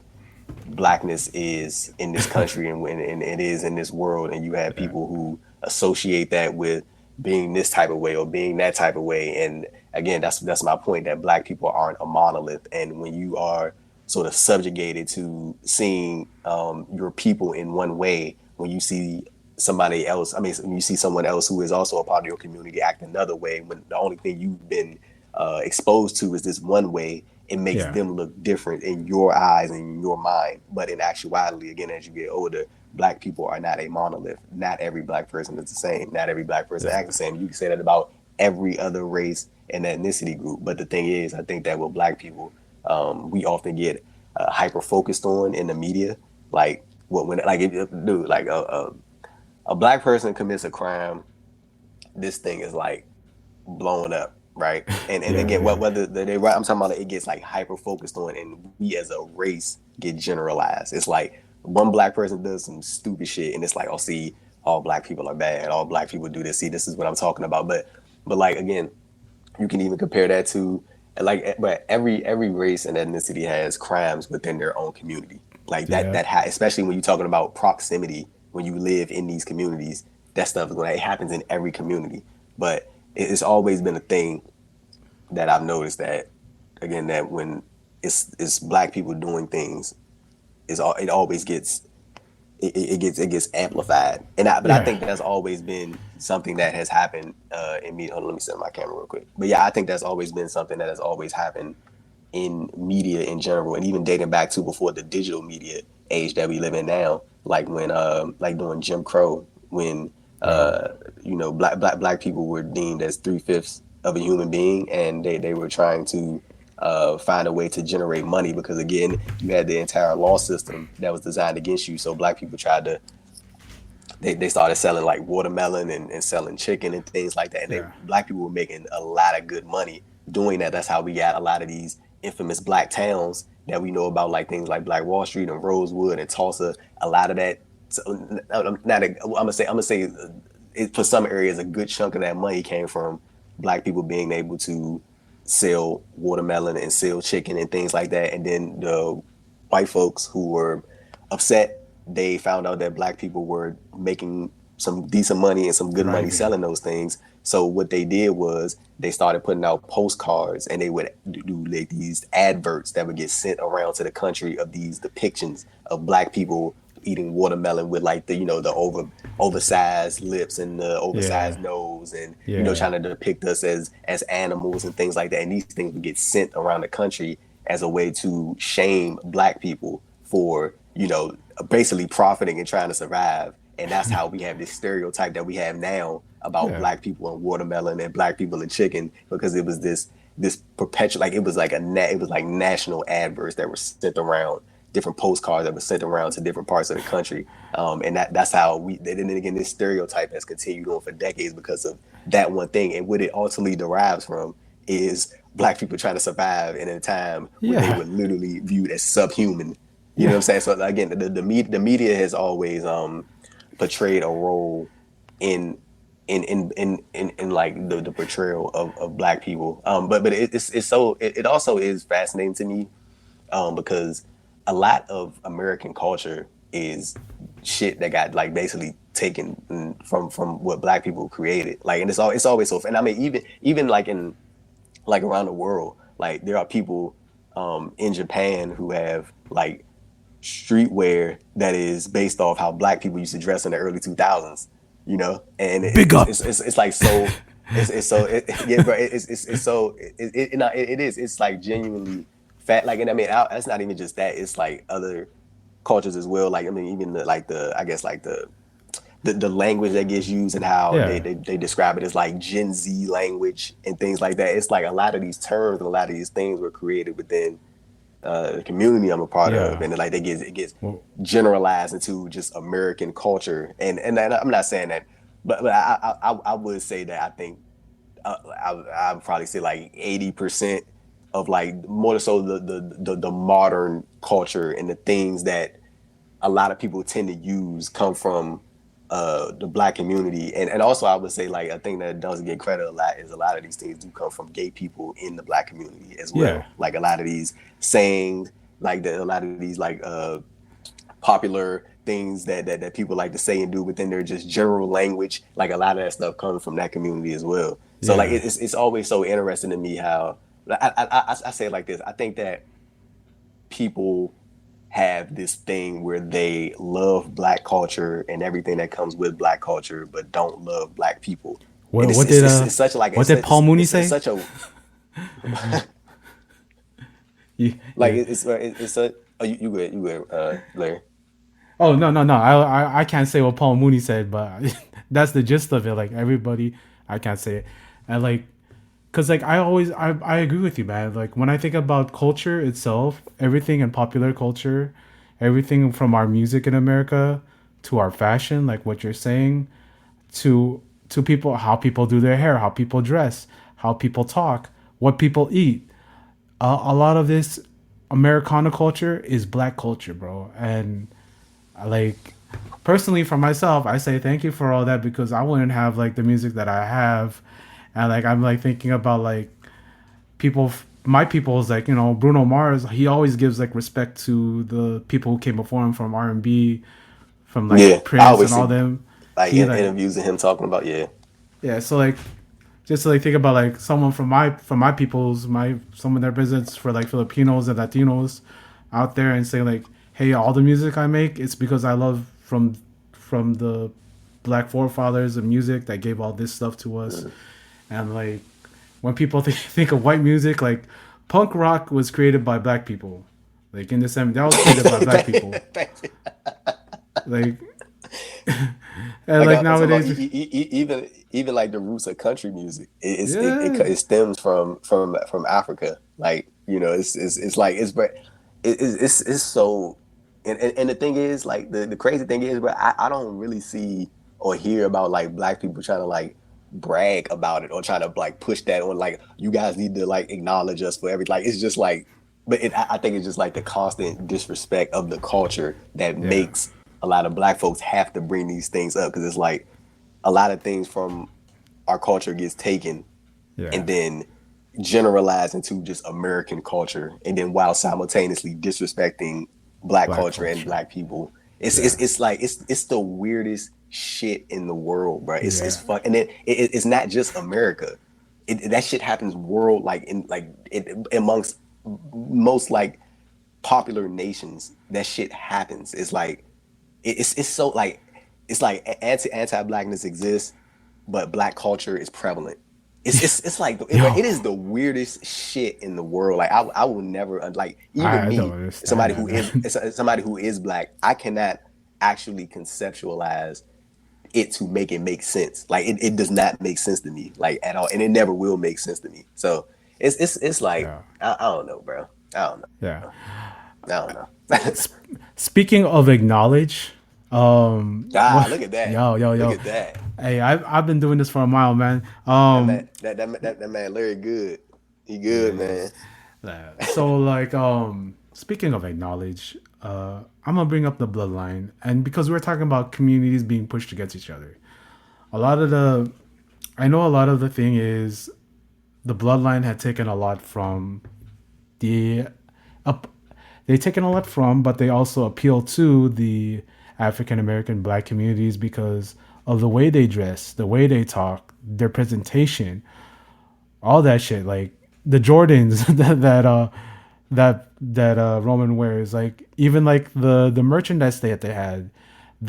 Speaker 3: blackness is in this country and it is in this world, and you have people who associate that with being this type of way or being that type of way. And again, that's my point, that black people aren't a monolith, and when you are sort of subjugated to seeing your people in one way, when you see somebody else, I mean, when you see someone else who is also a part of your community act another way, when the only thing you've been exposed to is this one way, it makes
Speaker 1: Yeah.
Speaker 3: them look different in your eyes and in your mind. But in actuality, again, as you get older, black people are not a monolith. Not every black person is the same. Not every black person
Speaker 1: Yeah.
Speaker 3: acts the same. You can say that about every other race and ethnicity group. But the thing is, I think that with black people, we often get hyper focused on in the media. Like when like dude, like a black person commits a crime, this thing is like blowing up, right? And
Speaker 1: Yeah.
Speaker 3: again,
Speaker 1: Yeah.
Speaker 3: whether they right, I'm talking about it gets like hyper focused on, and we as a race get generalized. It's like one black person does some stupid shit, and it's like, oh, see, all black people are bad, all black people do this. See, this is what I'm talking about. But like again, you can even compare that to like, but every race and ethnicity has crimes within their own community. Like
Speaker 1: Yeah.
Speaker 3: especially when you're talking about proximity, when you live in these communities, that stuff is it happens in every community. But it's always been a thing that I've noticed that, again, that when it's black people doing things, it always gets it gets amplified. But I
Speaker 1: Yeah.
Speaker 3: think that's always been something that has happened in me. Hold on, let me set my camera real quick. But yeah, I think that's always been something that has always happened in media in general, and even dating back to before the digital media age that we live in now. Like when like during Jim Crow, when
Speaker 1: Wow.
Speaker 3: black people were deemed as 3/5 of a human being, and they were trying to find a way to generate money, because again, you had the entire law system that was designed against you. So black people tried to they started selling like watermelon and selling chicken and things like that. And
Speaker 1: Yeah.
Speaker 3: black people were making a lot of good money doing that. That's how we got a lot of these infamous black towns that we know about, like things like Black Wall Street and Rosewood and Tulsa. A lot of that, so, not a, I'm gonna say it, for some areas, a good chunk of that money came from black people being able to sell watermelon and sell chicken and things like that. And then the white folks who were upset, they found out that black people were making some decent money and some good money
Speaker 1: Thriving.
Speaker 3: selling those things. So what they did was they started putting out postcards, and they would do like these adverts that would get sent around to the country of these depictions of black people eating watermelon with like the, the oversized lips and the
Speaker 1: Yeah.
Speaker 3: oversized nose, and
Speaker 1: Yeah.
Speaker 3: trying to depict us as animals and things like that. And these things would get sent around the country as a way to shame black people for basically profiting and trying to survive. And that's how we have this stereotype that we have now about
Speaker 1: Yeah.
Speaker 3: black people and watermelon and black people and chicken, because it was this perpetual, like it was like it was like national adverts that were sent around, different postcards that were sent around to different parts of the country. And that's how and then again, this stereotype has continued on for decades because of that one thing. And what it ultimately derives from is black people trying to survive in a time where they
Speaker 1: Yeah.
Speaker 3: were literally viewed as subhuman. You know what
Speaker 1: Yeah.
Speaker 3: I'm saying? So again, the media has always portrayed a role in in like the portrayal of black people. But it also is fascinating to me, because a lot of American culture is shit that got like basically taken from what black people created. Like, and it's always so. And I mean, even like in like around the world, like there are people in Japan who have like streetwear that is based off how black people used to dress in the early 2000s, and
Speaker 1: Big up.
Speaker 3: it's like so it's so yeah, bro, it's so it is, it's like genuinely fat, like. And I mean, it's not even just that, it's like other cultures as well, like I mean, even like the, I guess, like the language that gets used, and how
Speaker 1: Yeah.
Speaker 3: they describe it as like Gen Z language and things like that. It's like a lot of these terms and a lot of these things were created within the community I'm a part of,
Speaker 1: Yeah.
Speaker 3: and like it gets
Speaker 1: Well,
Speaker 3: generalized into just American culture. And I'm not saying that, but I would say that I think I would probably say like 80% of like more so the modern culture and the things that a lot of people tend to use come from the black community. And also I would say, like, a thing that doesn't get credit a lot is a lot of these things do come from gay people in the black community as
Speaker 1: yeah.
Speaker 3: well. Like a lot of these sayings, like a lot of these like popular things that people like to say and do within their just general language, like a lot of that stuff comes from that community as well. So like
Speaker 1: Yeah.
Speaker 3: it's always so interesting to me how I say it like this. I think that people have this thing where they love black culture and everything that comes with black culture, but don't love black people. And
Speaker 1: What did
Speaker 3: it's such a, like
Speaker 1: what did Paul Mooney
Speaker 3: it's
Speaker 1: say?
Speaker 3: such a like
Speaker 1: Yeah.
Speaker 3: it's a oh, you good Larry.
Speaker 1: Oh no, no, no. I can't say what Paul Mooney said, but that's the gist of it. Like everybody, I can't say it, and like, cause like I agree with you, man. Like when I think about culture itself, everything in popular culture, everything from our music in America to our fashion, like what you're saying, to people, how people do their hair, how people dress, how people talk, what people eat. A lot of this Americana culture is black culture, bro, and like personally for myself, I say thank you for all that because I wouldn't have like the music that I have, and like I'm like thinking about like people, my people is like Bruno Mars. He always gives like respect to the people who came before him from R&B, from
Speaker 3: Yeah,
Speaker 1: like
Speaker 3: I
Speaker 1: Prince and
Speaker 3: always
Speaker 1: all
Speaker 3: see
Speaker 1: them.
Speaker 3: like
Speaker 1: He
Speaker 3: in
Speaker 1: like
Speaker 3: interviews of him talking about, yeah.
Speaker 1: yeah. So like just to like think about like someone from my people's my someone that represents for like Filipinos and Latinos out there and say like, hey, all the music I make, it's because I love from the black forefathers of music that gave all this stuff to us.
Speaker 3: Mm.
Speaker 1: And like when people think of white music, like punk rock was created by black people. Like in the 70s, that was created by black people. Like and
Speaker 3: Like
Speaker 1: like
Speaker 3: I'm talking about,
Speaker 1: nowadays,
Speaker 3: even like the roots of country music.
Speaker 1: yeah,
Speaker 3: It stems from Africa. Like, it's like it's so. And the thing is, like, the crazy thing is, but I don't really see or hear about like black people trying to like brag about it or trying to like push that on, like you guys need to like acknowledge us for everything. Like it's just like, but I think it's just like the constant disrespect of the culture that
Speaker 1: Yeah.
Speaker 3: makes a lot of black folks have to bring these things up, because it's like a lot of things from our culture gets taken
Speaker 1: Yeah.
Speaker 3: and then generalized into just American culture, and then while simultaneously disrespecting black
Speaker 1: Black
Speaker 3: culture and
Speaker 1: culture.
Speaker 3: black people. It's
Speaker 1: Yeah.
Speaker 3: it's it's like it's the weirdest shit in the world, bro. It's
Speaker 1: Yeah.
Speaker 3: fuck, and then it's not just America. That shit happens world, like in like amongst most like popular nations. That shit happens. It's like it's so like it's like anti-blackness exists, but black culture is prevalent. It's like it
Speaker 1: Yo,
Speaker 3: is the weirdest shit in the world. Like I will never like, even
Speaker 1: I don't
Speaker 3: me,
Speaker 1: understand that, man.
Speaker 3: somebody who is black, I cannot actually conceptualize it to make it make sense. Like it does not make sense to me, like at all, and it never will make sense to me. So it's like
Speaker 1: Yeah.
Speaker 3: I don't know, bro. I don't know.
Speaker 1: Yeah.
Speaker 3: I don't know.
Speaker 1: Speaking of acknowledge,
Speaker 3: Ah,
Speaker 1: what?
Speaker 3: look at that.
Speaker 1: Yo, yo,
Speaker 3: Look
Speaker 1: yo.
Speaker 3: at that.
Speaker 1: Hey, I've been doing this for a while, man.
Speaker 3: That man Larry good. He good,
Speaker 1: Yeah.
Speaker 3: man.
Speaker 1: So like, speaking of acknowledge, I'm gonna bring up the bloodline, and because we're talking about communities being pushed against each other, a lot of the, I know a lot of the thing is the bloodline had taken a lot from the up they taken a lot from, but they also appeal to the African American black communities because of the way they dress, the way they talk, their presentation, all that shit. Like the Jordans that Roman wears, like even like the merchandise they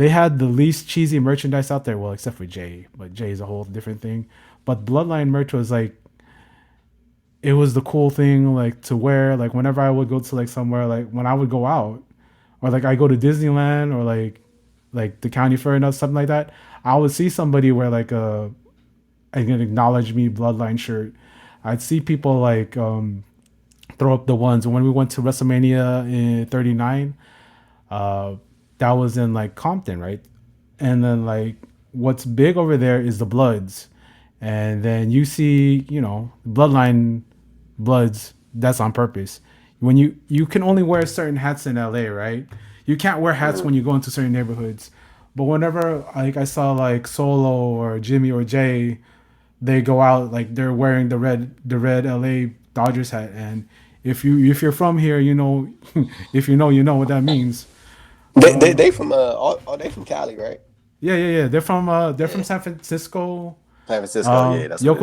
Speaker 1: had the least cheesy merchandise out there. Well, except for Jay, but Jay is a whole different thing. But Bloodline merch was like it was the cool thing like to wear. Like whenever I would go to like somewhere, like when I would go out, or like I go to Disneyland or like the county fair and something like that, I would see somebody wear like a an acknowledge me bloodline shirt. I'd see people like throw up the ones when we went to WrestleMania in '39. Uh, that was in like Compton, right? And then like what's big over there is the Bloods, and then you see bloodline Bloods. That's on purpose. When you can only wear certain hats in LA, right? You can't wear hats when you go into certain neighborhoods. But whenever like I saw like Solo or Jimmy or Jay, they go out like they're wearing the red LA Dodgers hat, and if you're from here, if you know what that means.
Speaker 3: They from are they from Cali, right?
Speaker 1: Yeah, yeah, yeah. They're from
Speaker 3: Yeah.
Speaker 1: San Francisco.
Speaker 3: San Francisco, yeah, that's what it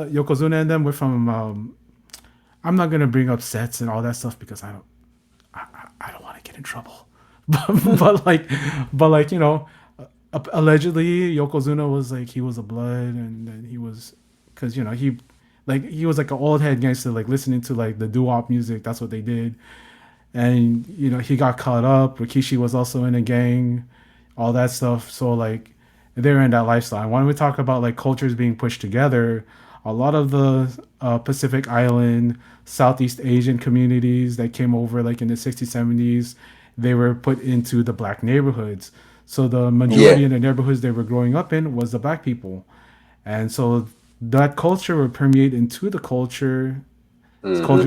Speaker 3: is.
Speaker 1: Yokozuna, and them were from. I'm not gonna bring up sets and all that stuff because I don't want to get in trouble. but like, allegedly Yokozuna was like he was a blood, and then he was because he was like an old head gangster, like listening to like the doo-wop music. That's what they did, and he got caught up. Rikishi was also in a gang, all that stuff. So like they're in that lifestyle. And when we talk about like cultures being pushed together, a lot of the Pacific Island, Southeast Asian communities that came over like in the 60s, 70s, they were put into the black neighborhoods. So the
Speaker 3: Yeah.
Speaker 1: majority in the neighborhoods they were growing up in was the black people. And so that culture would permeate into the cultures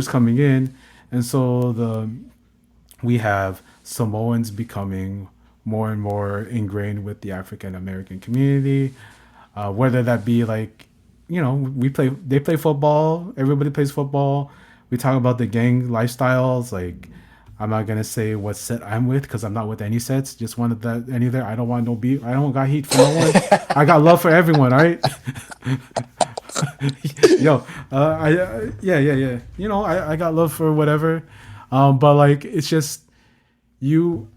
Speaker 1: coming in. And so we have Samoans becoming more and more ingrained with the African American community, whether that be like, they play football, everybody plays football. We talk about the gang lifestyles. Like, I'm not gonna say what set I'm with because I'm not with any sets. Just one of that any there. I don't want no beef. I don't got heat for no one. I got love for everyone. All right. Yo, yeah, yeah, yeah. I got love for whatever. But like, it's just you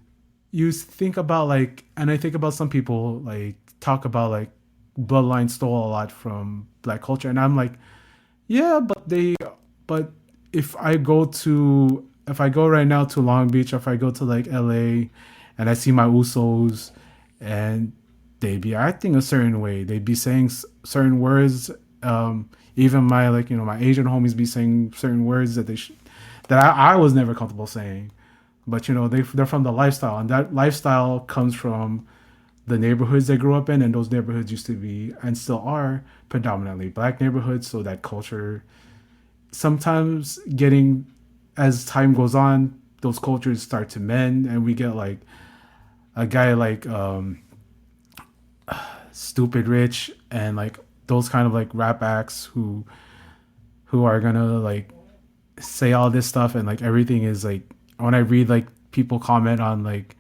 Speaker 1: you think about like, and I think about some people like talk about like bloodline stole a lot from black culture, and I'm like, yeah, but if I go right now to Long Beach, or if I go to like LA and I see my Usos and they be acting a certain way, they be saying certain words, even my like my Asian homies be saying certain words that I was never comfortable saying, but they're from the lifestyle, and that lifestyle comes from the neighborhoods they grew up in, and those neighborhoods used to be and still are predominantly black neighborhoods. So that culture sometimes getting as time goes on, those cultures start to mend, and we get like a guy like Stupid Rich and like those kind of like rap acts who are gonna like say all this stuff and like everything is like when I read like people comment on like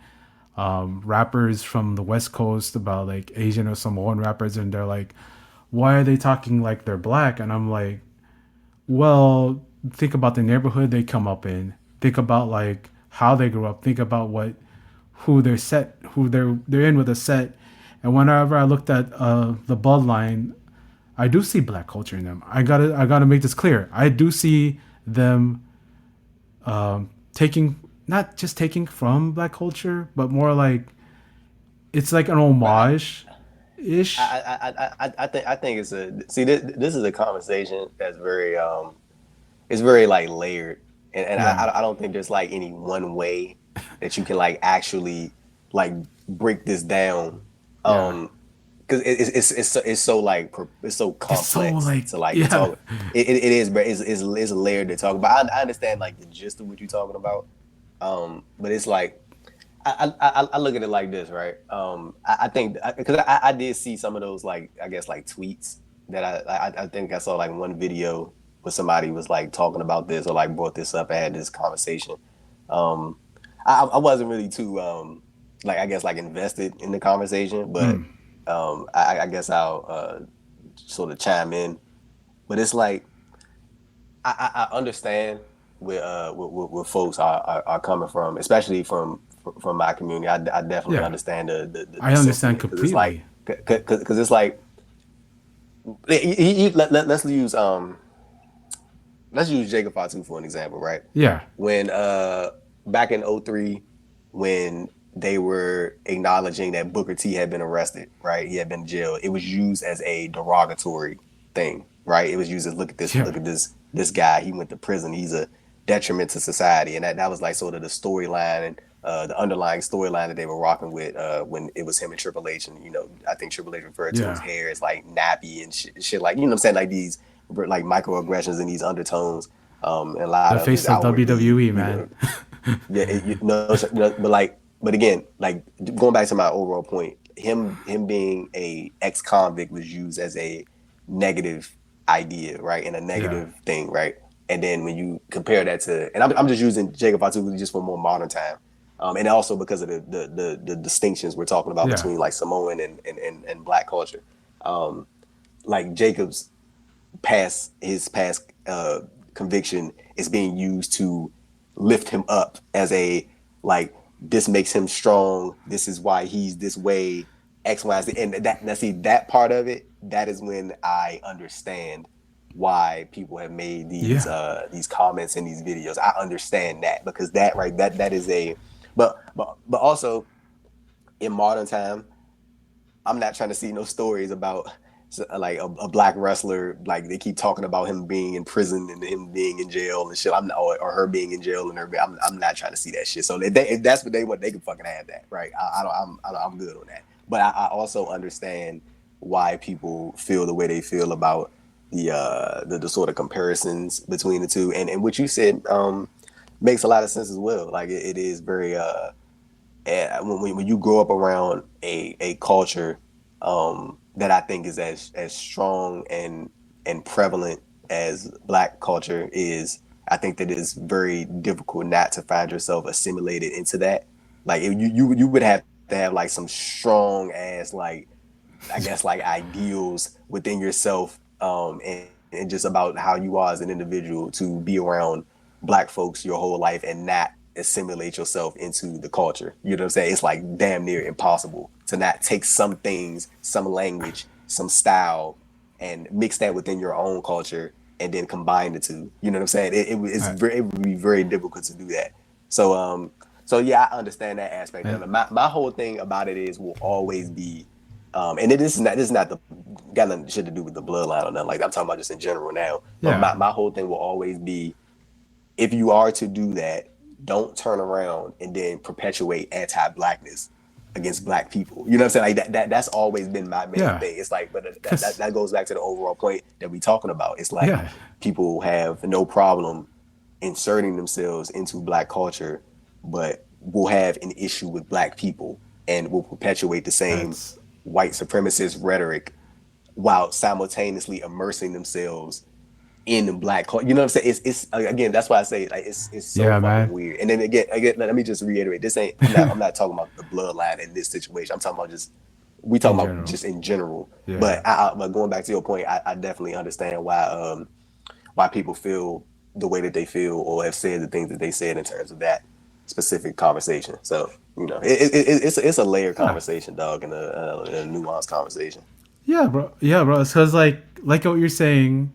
Speaker 1: rappers from the West Coast about like Asian or Samoan rappers and they're like, why are they talking like they're black? And I'm like, well, think about the neighborhood they come up in. Think about like how they grew up. Think about what who they're in with a set. And whenever I looked at the bloodline, I do see black culture in them. I gotta make this clear. I do see them taking not just taking from black culture, but more like it's like an
Speaker 3: But
Speaker 1: homage ish.
Speaker 3: I think it's a see this is a conversation that's very it's very like layered, and
Speaker 1: Yeah,
Speaker 3: I don't think there's like any one way that you can like actually like break this down,
Speaker 1: yeah.
Speaker 3: um, because it's so like it's so
Speaker 1: It's so
Speaker 3: complex
Speaker 1: like
Speaker 3: to like to
Speaker 1: yeah,
Speaker 3: talk. It is, but it's layered to talk about. I understand like the gist of what you're talking about, but it's like I look at it like this, right? I think because I did see some of those like I guess like tweets that I think I saw like one video where somebody was like talking about this or like brought this up and had this conversation. Um, I wasn't really too like I guess like invested in the conversation, but I guess I'll sort of chime in. But it's like I understand where folks are coming from, especially from my community. I definitely
Speaker 1: yeah.
Speaker 3: understand
Speaker 1: I
Speaker 3: the
Speaker 1: understand
Speaker 3: sentiment because it's like
Speaker 1: completely.
Speaker 3: because it's like let's use let's use Jacob Fatu for an example, right?
Speaker 1: Yeah,
Speaker 3: When back in '03, when they were acknowledging that Booker T had been arrested, right? He had been jailed. It was used as a derogatory thing, right? It was used as
Speaker 1: yeah,
Speaker 3: look at this guy. He went to prison. He's a detriment to society, and that was like sort of the storyline and the underlying storyline that they were rocking with when it was him and Triple H. And I think Triple H referred to his
Speaker 1: yeah.
Speaker 3: hair as like nappy and shit like what I'm saying, like these like microaggressions and these undertones. And a lot
Speaker 1: The
Speaker 3: of his
Speaker 1: face of
Speaker 3: outwardly,
Speaker 1: WWE, man.
Speaker 3: yeah, but like, but again, like going back to my overall point, him being a ex-convict was used as a negative idea, right, and a
Speaker 1: Yeah,
Speaker 3: negative thing, right. And then when you compare that to, and I'm just using Jacob Fatu just for more modern time, and also because of the distinctions we're talking about
Speaker 1: yeah,
Speaker 3: between like Samoan and Black culture, like Jacob's past conviction is being used to lift him up as a like this makes him strong. This is why he's this way. X, Y, Z, and that now see that part of it. That is when I understand why people have made
Speaker 1: yeah,
Speaker 3: these comments in these videos. I understand that because that right that is a but also in modern time I'm not trying to see no stories about like a black wrestler. Like they keep talking about him being in prison and him being in jail and shit. I'm not, or her being in jail and her. I'm not trying to see that shit. So if that's what they want, they can fucking have that, right? I'm good on that. But I also understand why people feel the way they feel about the sort of comparisons between the two. And what you said makes a lot of sense as well. Like it is very and when you grow up around a culture that I think is as strong and prevalent as Black culture is, I think that it is very difficult not to find yourself assimilated into that. Like you would have to have like some strong ass like I guess like ideals within yourself and just about how you are as an individual to be around Black folks your whole life and not assimilate yourself into the culture. You know what I'm saying? It's like damn near impossible to not take some things, some language, some style, and mix that within your own culture and then combine the two. You know what I'm saying?
Speaker 1: I,
Speaker 3: It would be very difficult to do that. So so yeah, I understand that aspect
Speaker 1: I,
Speaker 3: of it. My whole thing about it is will always be and this is not the got nothing shit to do with the bloodline or nothing like that. I'm talking about just in general now. But
Speaker 1: yeah,
Speaker 3: my whole thing will always be if you are to do that, don't turn around and then perpetuate anti-blackness against black people. You know what I'm saying? Like that's always been my main
Speaker 1: Yeah.
Speaker 3: thing. It's like, but
Speaker 1: Cause
Speaker 3: that goes back to the overall point that we talking about. It's like
Speaker 1: yeah.
Speaker 3: people have no problem inserting themselves into black culture, but will have an issue with black people and will perpetuate the same
Speaker 1: That's
Speaker 3: white supremacist rhetoric while simultaneously immersing themselves in the black culture. You know what I'm saying? It's again, that's why I say like it's so
Speaker 1: yeah,
Speaker 3: fucking
Speaker 1: man.
Speaker 3: weird. And then again, let me just reiterate: this ain't. I'm not talking about the bloodline in this situation. I'm talking about just we
Speaker 1: In
Speaker 3: talking about
Speaker 1: general.
Speaker 3: just in general.
Speaker 1: Yeah.
Speaker 3: But going back to your point, I definitely understand why people feel the way that they feel or have said the things that they said in terms of that specific conversation. So it's a layered
Speaker 1: Yeah.
Speaker 3: conversation, dog, and a nuanced conversation.
Speaker 1: Yeah, bro. Yeah, bro. It's because like what you're saying,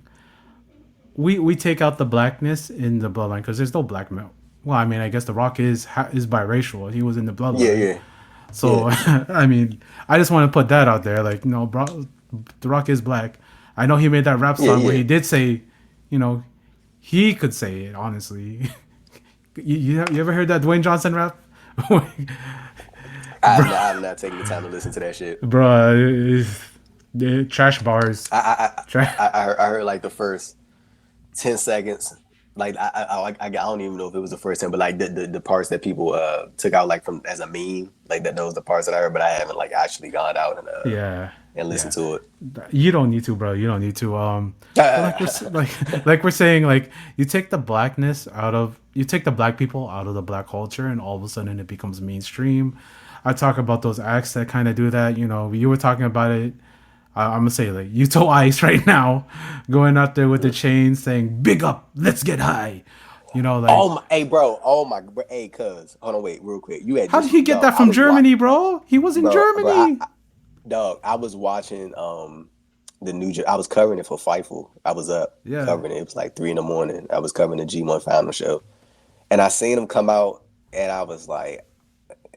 Speaker 1: we take out the blackness in the bloodline because there's no black male. Well, I mean, I guess The Rock is biracial. He was in the
Speaker 3: Yeah,
Speaker 1: bloodline,
Speaker 3: yeah, yeah.
Speaker 1: so I mean, I just want to put that out there. Like, no, bro, The Rock is black. I know he made that rap
Speaker 3: Yeah,
Speaker 1: song where
Speaker 3: yeah.
Speaker 1: he did say, you know, he could say it honestly. You ever heard that Dwayne Johnson rap?
Speaker 3: I
Speaker 1: bro,
Speaker 3: have not taken the time to listen to that shit.
Speaker 1: bro, trash bars.
Speaker 3: I
Speaker 1: Trash.
Speaker 3: I heard like the first 10 seconds. Like I don't even know if it was the first time, but like the parts that people took out like from as a meme, like that those the parts that I heard, but I haven't like actually gone out
Speaker 1: Yeah,
Speaker 3: and listened
Speaker 1: yeah.
Speaker 3: to it.
Speaker 1: You don't need to, bro. You don't need to. But like we're saying, like you take the black people out of the black culture, and all of a sudden it becomes mainstream. I talk about those acts that kind of do that. You know, you were talking about it. I'm gonna say like Utah Ice right now, going out there with the chain saying "Big up, let's get high." You know, like
Speaker 3: Oh my, hey bro, oh my, hey cuz, hold on, wait, real quick. You had
Speaker 1: how did
Speaker 3: just
Speaker 1: he get
Speaker 3: dog.
Speaker 1: that from Germany, bro? He was in
Speaker 3: Bro,
Speaker 1: Germany.
Speaker 3: dog. I was watching the I was covering it for Fightful. I was up
Speaker 1: Yeah,
Speaker 3: covering it. It was like 3 in the morning. I was covering the G1 final show, and I seen him come out, and I was like,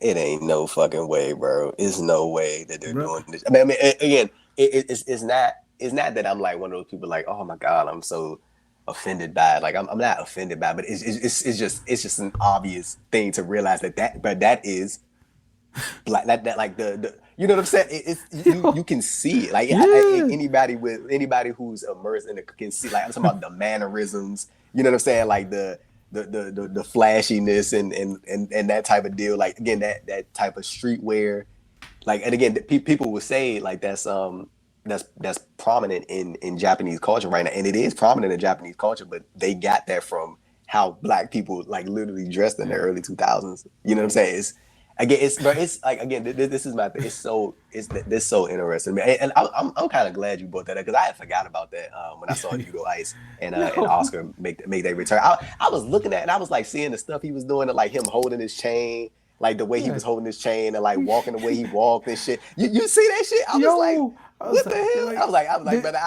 Speaker 3: it ain't no fucking way, bro. It's no way that they're
Speaker 1: bro.
Speaker 3: doing this. Again, it's not that I'm like one of those people like, oh my god, I'm so offended by it. Like I'm not offended by it, but it's just an obvious thing to realize but that is black that like the you know what I'm saying? You
Speaker 1: Yo,
Speaker 3: can see it. Like
Speaker 1: yeah,
Speaker 3: anybody who's immersed in it can see. Like I'm talking about the mannerisms. You know what I'm saying? Like the flashiness and that type of deal. Like again that type of streetwear. Like and again people will say like that's prominent in Japanese culture right now, and it is prominent in Japanese culture. But they got that from how black people like literally dressed in the early 2000s. You know what I'm saying? It's like again, this is my thing. This so interesting, man. And I'm kind of glad you brought that up because I had forgot about that when I saw Udo Ice and
Speaker 1: yo,
Speaker 3: Oscar make their return. I was looking at it and I was like seeing the stuff he was doing, and like him holding his chain, like the way he
Speaker 1: yeah.
Speaker 3: was holding his chain and like walking the way he walked and shit. You see that shit? I was like,
Speaker 1: Yo, I was
Speaker 3: what the hell?
Speaker 1: like,
Speaker 3: I was like, brother,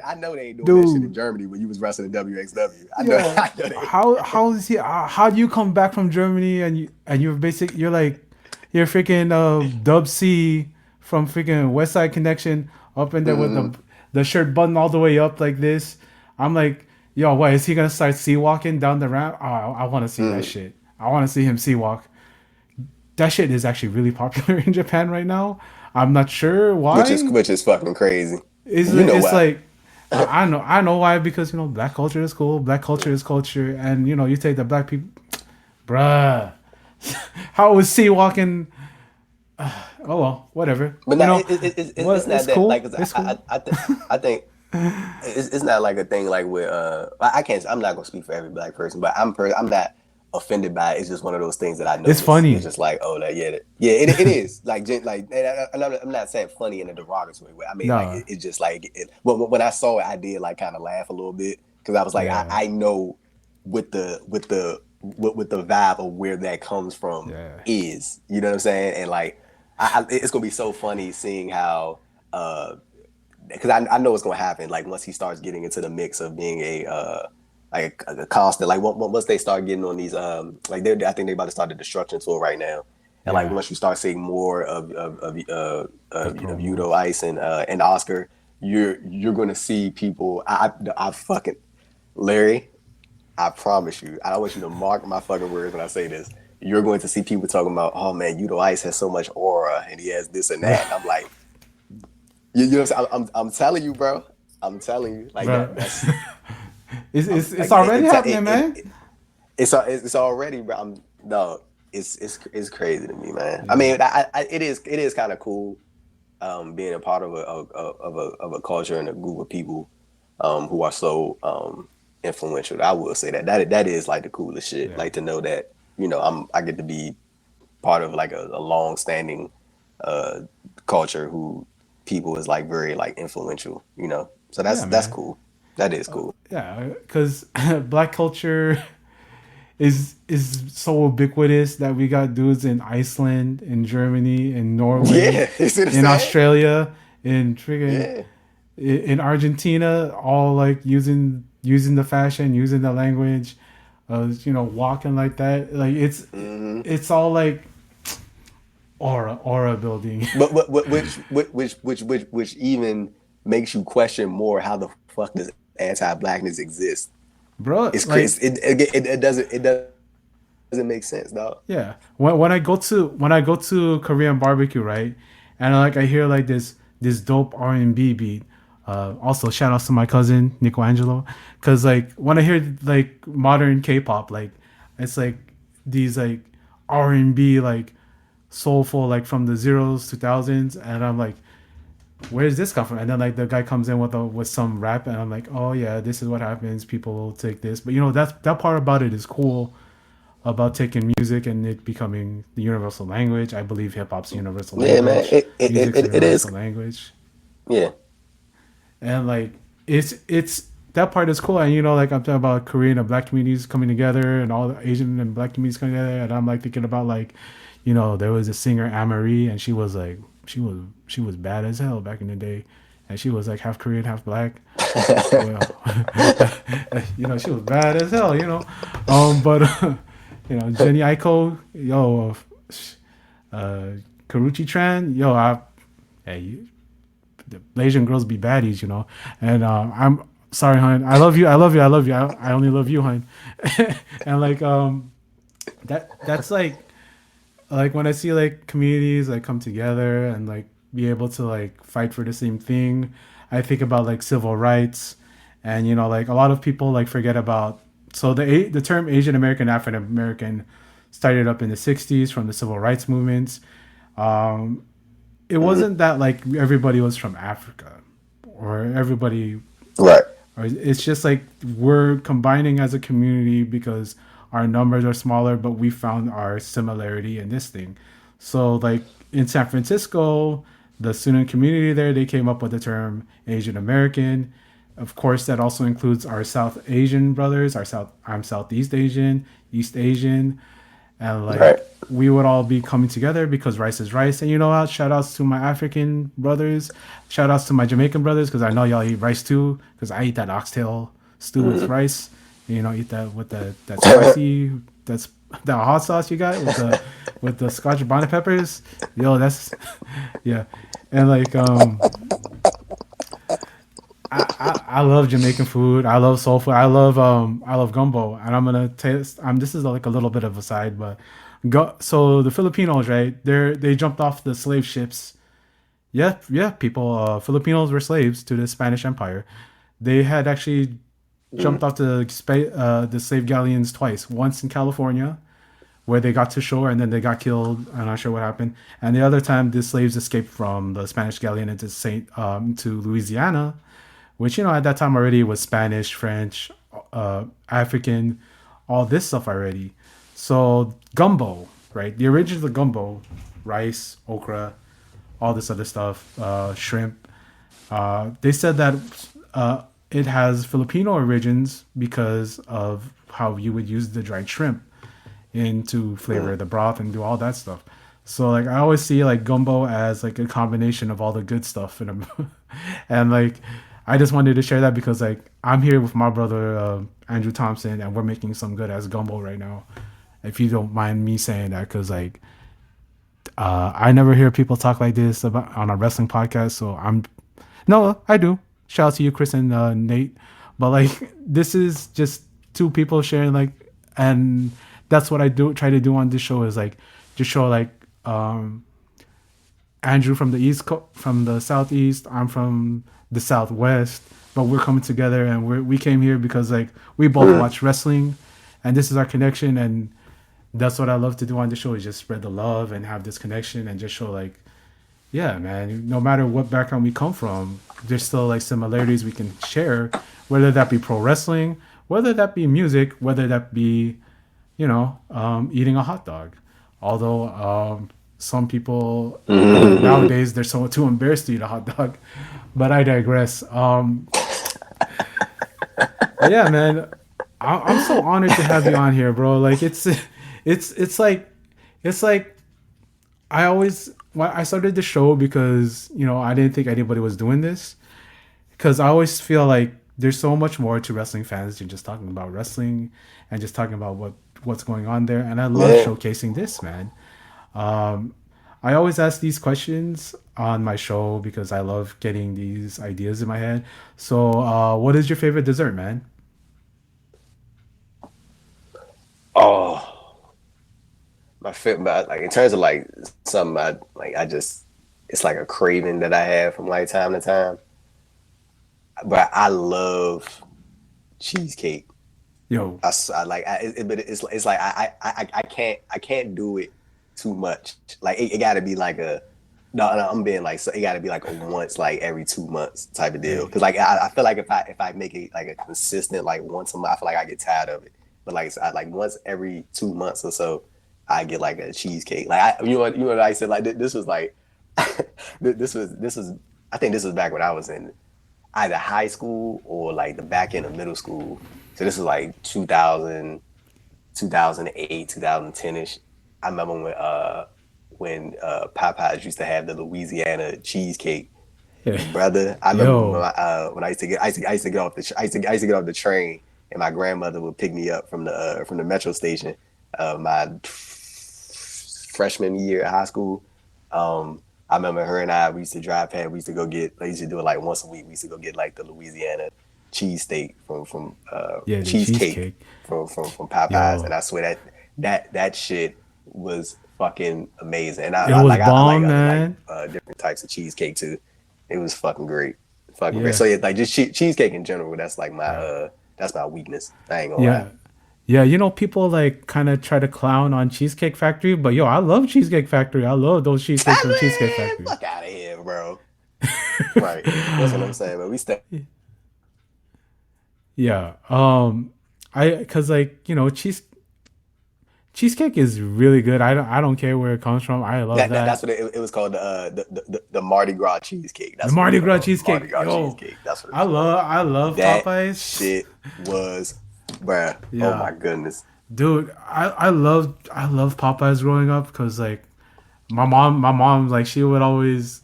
Speaker 3: I know they ain't doing that shit in
Speaker 1: dude,
Speaker 3: Germany when you was wrestling WXW.
Speaker 1: yo,
Speaker 3: I know they.
Speaker 1: how is he? How do you come back from Germany and you're like, you're freaking Dub C from freaking West Side Connection up in there with
Speaker 3: Mm-hmm.
Speaker 1: the shirt button all the way up like this. I'm like, yo, what is he gonna start sea walking down the ramp? Oh, I want to see that
Speaker 3: Mm-hmm.
Speaker 1: shit. I want to see him sea walk. That shit is actually really popular in Japan right now. I'm not sure why.
Speaker 3: Which is fucking crazy. You know
Speaker 1: It's
Speaker 3: why?
Speaker 1: like I know why because black culture is cool. Black culture is culture, and you take the black people, bruh. How was sea walking? Oh well, whatever.
Speaker 3: But now it's
Speaker 1: What
Speaker 3: not
Speaker 1: it's
Speaker 3: that like
Speaker 1: cool.
Speaker 3: 'cause
Speaker 1: It's cool.
Speaker 3: I think it's not like a thing like with I can't I'm not gonna speak for every black person, but I'm not offended by it. It's just one of those things that I
Speaker 1: It's
Speaker 3: notice. It's
Speaker 1: funny.
Speaker 3: just like oh that yeah it is like and I'm not saying funny in a derogatory way. I mean like
Speaker 1: No,
Speaker 3: it's just like when I saw it, I did like kind of laugh a little bit because I was like
Speaker 1: yeah,
Speaker 3: I know with the vibe of where that comes from
Speaker 1: yeah,
Speaker 3: is you know what I'm saying and like it's gonna be so funny seeing how because I know what's gonna happen like once he starts getting into the mix of being a constant like once they start getting on these like I think they're about to start the destruction tour right now and like
Speaker 1: yeah.
Speaker 3: once you start seeing more
Speaker 1: The
Speaker 3: of Udo
Speaker 1: promos.
Speaker 3: Ice and Oscar you're gonna see people I fucking Larry I promise you I don't want you to mark my fucking words when I say this you're going to see people talking about, oh man, Udo Ice has so much aura and he has this and that. And I'm like, you know what I'm saying? I'm telling you, bro. I'm telling you, like
Speaker 1: Bro,
Speaker 3: that's
Speaker 1: it's
Speaker 3: like
Speaker 1: already happening, man.
Speaker 3: it's already, bro. No, it's crazy to me, man. I
Speaker 1: Yeah,
Speaker 3: mean, it is kind of cool, being a part of a culture and a group of people, who are so influential. I will say that is like the coolest shit.
Speaker 1: yeah,
Speaker 3: Like to know that I get to be part of like a long standing uh culture who people is like very like influential. So
Speaker 1: yeah,
Speaker 3: that's
Speaker 1: man.
Speaker 3: cool. That is cool.
Speaker 1: Yeah, because black culture is so ubiquitous that we got dudes in Iceland, in Germany, in Norway,
Speaker 3: Yeah, you see what I'm
Speaker 1: in
Speaker 3: saying?
Speaker 1: Australia, in friggin'
Speaker 3: Yeah.
Speaker 1: in Argentina, all like using the fashion, using the language, walking like that. Like
Speaker 3: Hmm.
Speaker 1: it's all like aura building,
Speaker 3: But which even makes you question more how the fuck does anti-blackness exist?
Speaker 1: bro.
Speaker 3: It's
Speaker 1: Like
Speaker 3: crazy. It doesn't make sense, dog.
Speaker 1: yeah, when I go to Korean barbecue, right, and I hear like this dope R&B beat. Also, shout outs to my cousin Nico Angelo, because like when I hear like modern K-pop, like it's like these like R&B like soulful like from the zeros 2000s, and I'm like, where's this come from? And then like the guy comes in with some rap, and I'm like, oh yeah, this is what happens. People will take this, but that part about it is cool about taking music and it becoming the universal language. I believe hip hop's a universal
Speaker 3: Yeah, man.
Speaker 1: language.
Speaker 3: It it, it,
Speaker 1: Music's a
Speaker 3: it it is.
Speaker 1: universal language.
Speaker 3: Yeah.
Speaker 1: And like it's that part is cool. And like I'm talking about Korean and black communities coming together and all the Asian and black communities coming together. And I'm like thinking about like, there was a singer Amarie and she was like she was bad as hell back in the day. And she was like half Korean, half black. Well, she was bad as hell. But Jenny Aiko, uh, Karuchi Tran, hey, the Asian girls be baddies. And I'm sorry, hun. I love you. I love you. I love you. I only love you, hun. And like that's like when I see like communities like come together and like be able to like fight for the same thing. I think about like civil rights, and like a lot of people like forget about. So the term Asian American, African American started up in the '60s from the civil rights movements. Um, it
Speaker 3: Mhm.
Speaker 1: wasn't that like everybody was from Africa or everybody,
Speaker 3: Right.
Speaker 1: or it's just like we're combining as a community because our numbers are smaller, but we found our similarity in this thing. So like in San Francisco, the student community there, they came up with the term Asian American. Of course, that also includes our South Asian brothers. I'm Southeast Asian, East Asian, and
Speaker 3: Right.
Speaker 1: like we would all be coming together because rice is rice. And you know what? Shout outs to my African brothers. Shout outs to my Jamaican brothers because I know y'all eat rice too. Because I eat that oxtail stew with
Speaker 3: Mhm.
Speaker 1: rice. Eat that with that spicy that hot sauce you got with the Scotch bonnet peppers. Yo, that's yeah. And like I love Jamaican food. I love soul food. I love gumbo. And I'm gonna taste. This is like a little bit of a side, but so the Filipinos, right? They jumped off the slave ships. Yeah, yeah. People, Filipinos were slaves to the Spanish Empire. They had actually jumped
Speaker 3: Mhm.
Speaker 1: off the slave galleons twice. Once in California, where they got to shore and then they got killed. I'm not sure what happened. And the other time, the slaves escaped from the Spanish galleon into to Louisiana, which at that time already was Spanish, French, African, all this stuff already. So gumbo, right? The original gumbo, rice, okra, all this other stuff, shrimp. They said that it has Filipino origins because of how you would use the dried shrimp to flavor
Speaker 3: Mhm.
Speaker 1: the broth and do all that stuff. So like I always see like gumbo as like a combination of all the good stuff in a and like I just wanted to share that because like I'm here with my brother Andrew Thompson and we're making some good ass gumbo right now. If you don't mind me saying that, because like I never hear people talk like this about on a wrestling podcast, so I'm no, I do. Shout out to you, Chris and Nate. But like this is just two people sharing like and that's what I do try to do on this show, is like just show like Andrew from the from the southeast. I'm from the southwest, but we're coming together, and we came here because like we both
Speaker 3: Mm.
Speaker 1: watch wrestling, and this is our connection. And that's what I love to do on the show, is just spread the love and have this connection and just show like, yeah, man, no matter what background we come from, there's still like similarities we can share, whether that be pro wrestling, whether that be music, whether that be, eating a hot dog. Although some people nowadays they're so too embarrassed to eat a hot dog, but I digress. But yeah, man, I'm so honored to have you on here, bro. Like it's like it's like I always well, I started the show because I didn't think anybody was doing this, because I always feel like there's so much more to wrestling fans than just talking about wrestling and just talking about what's going on there. And I love
Speaker 3: Yeah.
Speaker 1: showcasing this, man. I always ask these questions on my show because I love getting these ideas in my head. So, what is your favorite dessert, man?
Speaker 3: Oh, my fit, but like in terms of like something I like, I just it's like a craving that I have from like time to time. But I love cheesecake.
Speaker 1: Yo,
Speaker 3: I like, but it's like I can't do it too much. Like it got to be like a no, I'm being like so it got to be like a once like every 2 months type of deal.
Speaker 1: hey,
Speaker 3: Because like I feel like if I make it like a consistent like once a month, I feel like I get tired of it. But like so I, like once every 2 months or so, I get like a cheesecake. Like you know what I said, like this was like this was I think this was back when I was in either high school or like the back end of middle school. So this was like 2000, 2008, 2010ish. I remember when Popeyes used to have the Louisiana cheesecake. Brother, I remember
Speaker 1: yo,
Speaker 3: when I used to get off the I used to get off the train, and my grandmother would pick me up from the metro station. My freshman year at high school. I remember her and I, we used to drive past, we used to go get, I used to do it like once a week. We used to go get like the Louisiana cheesesteak from
Speaker 1: yeah, the
Speaker 3: cheesecake
Speaker 1: cheesecake,
Speaker 3: from Popeyes. And
Speaker 1: yo,
Speaker 3: I swear that shit was fucking amazing. And
Speaker 1: it was
Speaker 3: I like
Speaker 1: bomb,
Speaker 3: other like
Speaker 1: man.
Speaker 3: different types of cheesecake too. It was fucking great. Fucking great.
Speaker 1: Yeah,
Speaker 3: So yeah, like just cheesecake in general,
Speaker 1: yeah,
Speaker 3: that's my weakness. I ain't gonna lie.
Speaker 1: yeah. Yeah, people like kind of try to clown on Cheesecake Factory, but yo, I love Cheesecake Factory. I love those cheesecakes from Cheesecake
Speaker 3: I mean,
Speaker 1: Factory.
Speaker 3: fuck out of here, bro. Right. That's what I'm saying. But we stay.
Speaker 1: Yeah. Cause like cheesecake is really good. I don't care where it comes from. I love
Speaker 3: That's
Speaker 1: that.
Speaker 3: what it was called. The Mardi Gras cheesecake.
Speaker 1: The
Speaker 3: That's what it
Speaker 1: Mardi
Speaker 3: was
Speaker 1: Gras
Speaker 3: called. Mardi
Speaker 1: cheesecake,
Speaker 3: Gras
Speaker 1: yo,
Speaker 3: cheesecake. That's what it
Speaker 1: I
Speaker 3: was called.
Speaker 1: love I love
Speaker 3: That
Speaker 1: Popeyes.
Speaker 3: shit was, bruh. Oh
Speaker 1: Yeah,
Speaker 3: my goodness.
Speaker 1: dude, I love Popeyes growing up because like my mom like she was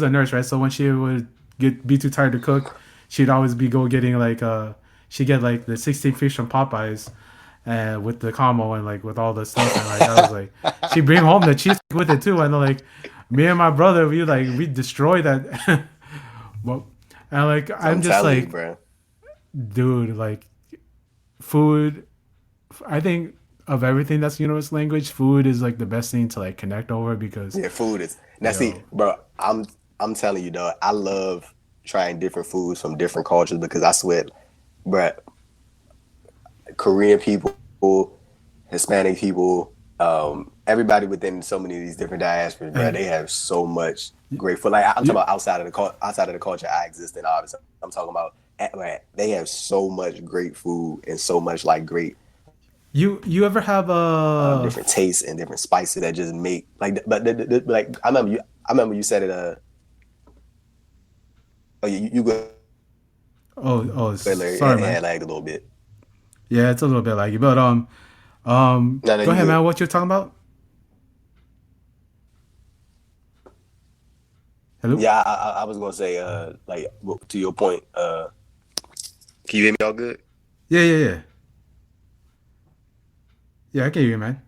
Speaker 1: a nurse, right? So when she would be too tired to cook, she'd always be go getting like she'd get like the 16 fish from Popeyes and with the combo and like with all the stuff, and like I was like she bring home the cheese with it too, and like me and my brother we destroy that. But and like I'm
Speaker 3: I'm
Speaker 1: just
Speaker 3: telling you,
Speaker 1: like,
Speaker 3: bruh.
Speaker 1: dude, like food, I think of everything that's universal language, food is like the best thing to like connect over because
Speaker 3: Yeah, food is now. See,
Speaker 1: yo,
Speaker 3: bro, I'm telling you, though. I love trying different foods from different cultures because I swear, bruh, Korean people, Hispanic people, everybody within so many of these different diasporas, bro,
Speaker 1: and
Speaker 3: they have so much great food. Like I'm talking
Speaker 1: you
Speaker 3: about outside of the culture I exist in. Obviously, I'm talking about man, they have so much great food and so much like great
Speaker 1: you ever have a
Speaker 3: different tastes and different spices that just make like. But like I remember you said it. Oh, you go ahead, Larry.
Speaker 1: sorry,
Speaker 3: It
Speaker 1: man.
Speaker 3: had lagged a little bit.
Speaker 1: Yeah, it's a little bit laggy, but
Speaker 3: No, no,
Speaker 1: go
Speaker 3: you
Speaker 1: ahead,
Speaker 3: good.
Speaker 1: man. What you're talking about? Hello?
Speaker 3: Yeah, I was gonna say, like to your point, can you hear me all good?
Speaker 1: Yeah, yeah, yeah, yeah. I can hear you, man.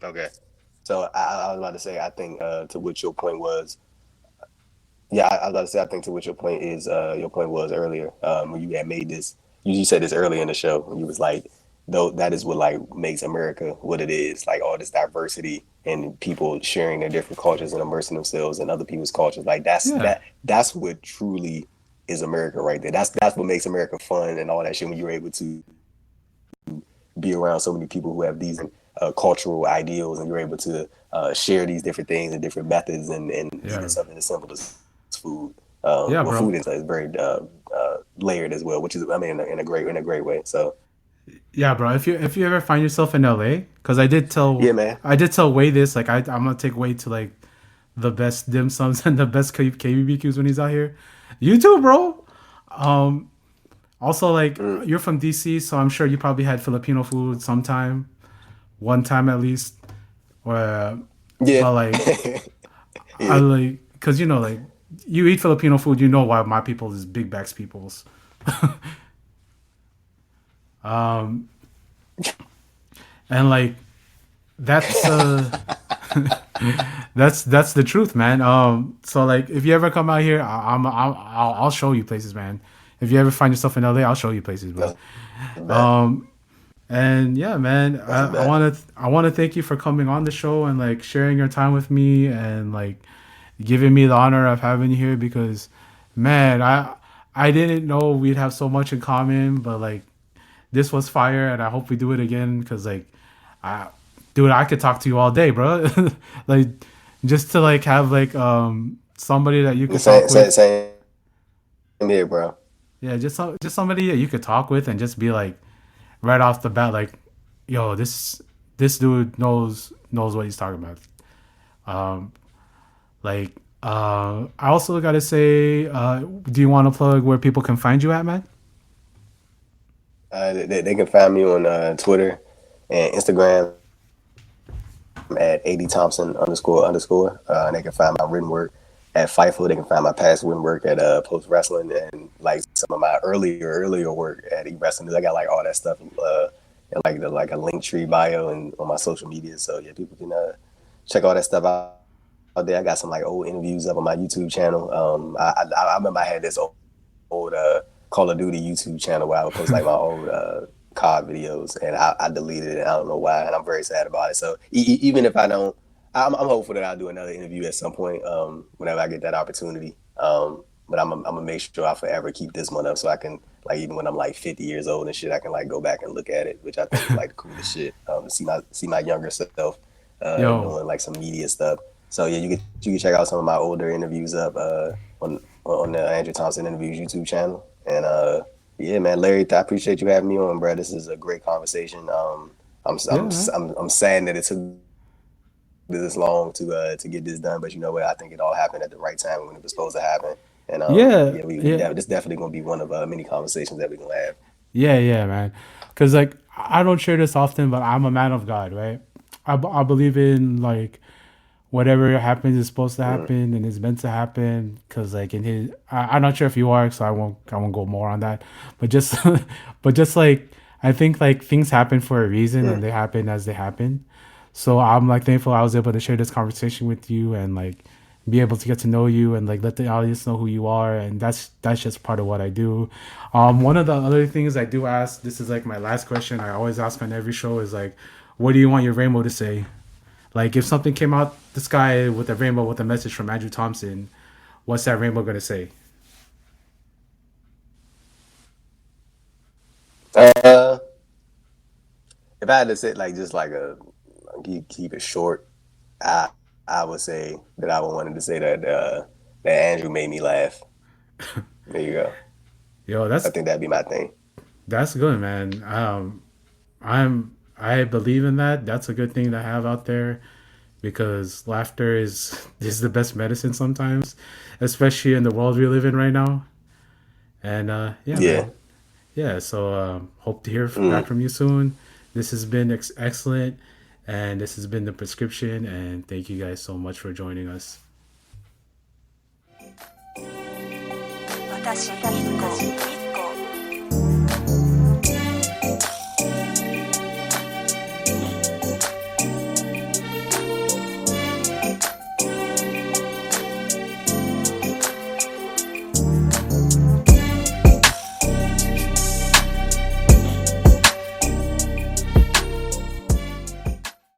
Speaker 3: Okay. So I was about to say, I think to what your point was, yeah, I was about to say, I think to what your point was earlier, when you had made this, you said this earlier in the show, when you was like, though that is what like makes America what it is. Like all this diversity and people sharing their different cultures and immersing themselves in other people's cultures. Like
Speaker 1: Yeah.
Speaker 3: that's what truly is America right there. That's what makes America fun and all that shit when you're able to be around so many people who have these cultural ideals and you're able to share these different things and different methods and even
Speaker 1: Yeah.
Speaker 3: something as simple as food.
Speaker 1: Yeah,
Speaker 3: Well,
Speaker 1: bro.
Speaker 3: food is very layered as well, which is I mean in a great way. So
Speaker 1: Yeah, bro. If you ever find yourself in LA, because
Speaker 3: yeah, man.
Speaker 1: I did tell Wade this. Like, I'm gonna take Wade to like the best dim sums and the best KBBQs when he's out here. You too, bro. Um. Also, like,
Speaker 3: Mm.
Speaker 1: you're from DC, so I'm sure you probably had Filipino food sometime, one time at least. Or,
Speaker 3: Yeah.
Speaker 1: but like, I
Speaker 3: Yeah.
Speaker 1: like, cause like you eat Filipino food, you know why my people is big backs peoples. Um. And like that's that's the truth, man. So like, if you ever come out here, I'll show you places, man. If you ever find yourself in LA, I'll show you places, bro.
Speaker 3: That's a bet.
Speaker 1: Um, and yeah, man,
Speaker 3: That's a bet.
Speaker 1: I want to thank you for coming on the show and like sharing your time with me and like giving me the honor of having you here because, man, I didn't know we'd have so much in common, but like this was fire, and I hope we do it again because like, I, dude, I could talk to you all day, bro. Like, just to like have like somebody that you could
Speaker 3: Same,
Speaker 1: talk
Speaker 3: same,
Speaker 1: with.
Speaker 3: same here, bro.
Speaker 1: Yeah, just somebody that you could talk with and just be like right off the bat, like, yo, this dude knows what he's talking about. Um, like, I also gotta say, do you want to plug where people can find you at, man?
Speaker 3: They can find me on Twitter and Instagram at AD Thompson underscore underscore. And they can find my written work at Fightful. They can find my past written work at Post Wrestling and like some of my earlier work at E Wrestling. I got like all that stuff in like a link tree bio and on my social media. So yeah, people can check all that stuff out there. I got some like old interviews up on my YouTube channel. I remember I had this old Call of Duty YouTube channel where I would post like my old COD videos, and I deleted it. I don't know why, and I'm very sad about it. So even if I don't, I'm hopeful that I'll do another interview at some point whenever I get that opportunity. But I'm gonna make sure I forever keep this one up so I can like even when I'm like 50 years old and shit, I can like go back and look at it, which I think is like the coolest shit. To see my younger self
Speaker 1: Yo,
Speaker 3: doing like some media stuff. So yeah, you can check out some of my older interviews up on the Andrew Thompson Interviews YouTube channel. And yeah, man, Larry, I appreciate you having me on, bro. This is a great conversation. I'm
Speaker 1: yeah,
Speaker 3: I'm
Speaker 1: man.
Speaker 3: I'm sad that it took this long to get this done, but you know what? I think it all happened at the right time when it was supposed to happen. And
Speaker 1: Yeah,
Speaker 3: yeah,
Speaker 1: yeah,
Speaker 3: this definitely gonna be one of many conversations that we gonna have.
Speaker 1: yeah, man. Because like I don't share this often, but I'm a man of God, right? I believe in like whatever happens is supposed to
Speaker 3: Mm,
Speaker 1: happen and is meant to happen because like in his I'm not sure if you are, so I won't go more on that, but just but just like I think like things happen for a reason and
Speaker 3: mm.
Speaker 1: they happen as they happen. So I'm like thankful I was able to share this conversation with you and like be able to get to know you and like let the audience know who you are, and that's just part of what I do. One of the other things I do ask, this is like my last question I always ask on every show, is like, what do you want your rainbow to say? Like, if something came out the sky with a rainbow with a message from Andrew Thompson, what's that rainbow gonna say?
Speaker 3: Uh, if I had to say like just like keep it short, I I would say that I would wanted to say that Andrew made me laugh. There you go.
Speaker 1: Yo,
Speaker 3: I think that'd be my thing.
Speaker 1: that's good, man. I believe in that. That's a good thing to have out there because laughter is the best medicine sometimes, especially in the world we live in right now. And yeah,
Speaker 3: Yeah.
Speaker 1: man. Yeah, so hope to hear back
Speaker 3: Mm.
Speaker 1: from you soon. This has been excellent, and this has been the prescription. And thank you guys so much for joining us.
Speaker 2: 私リンゴ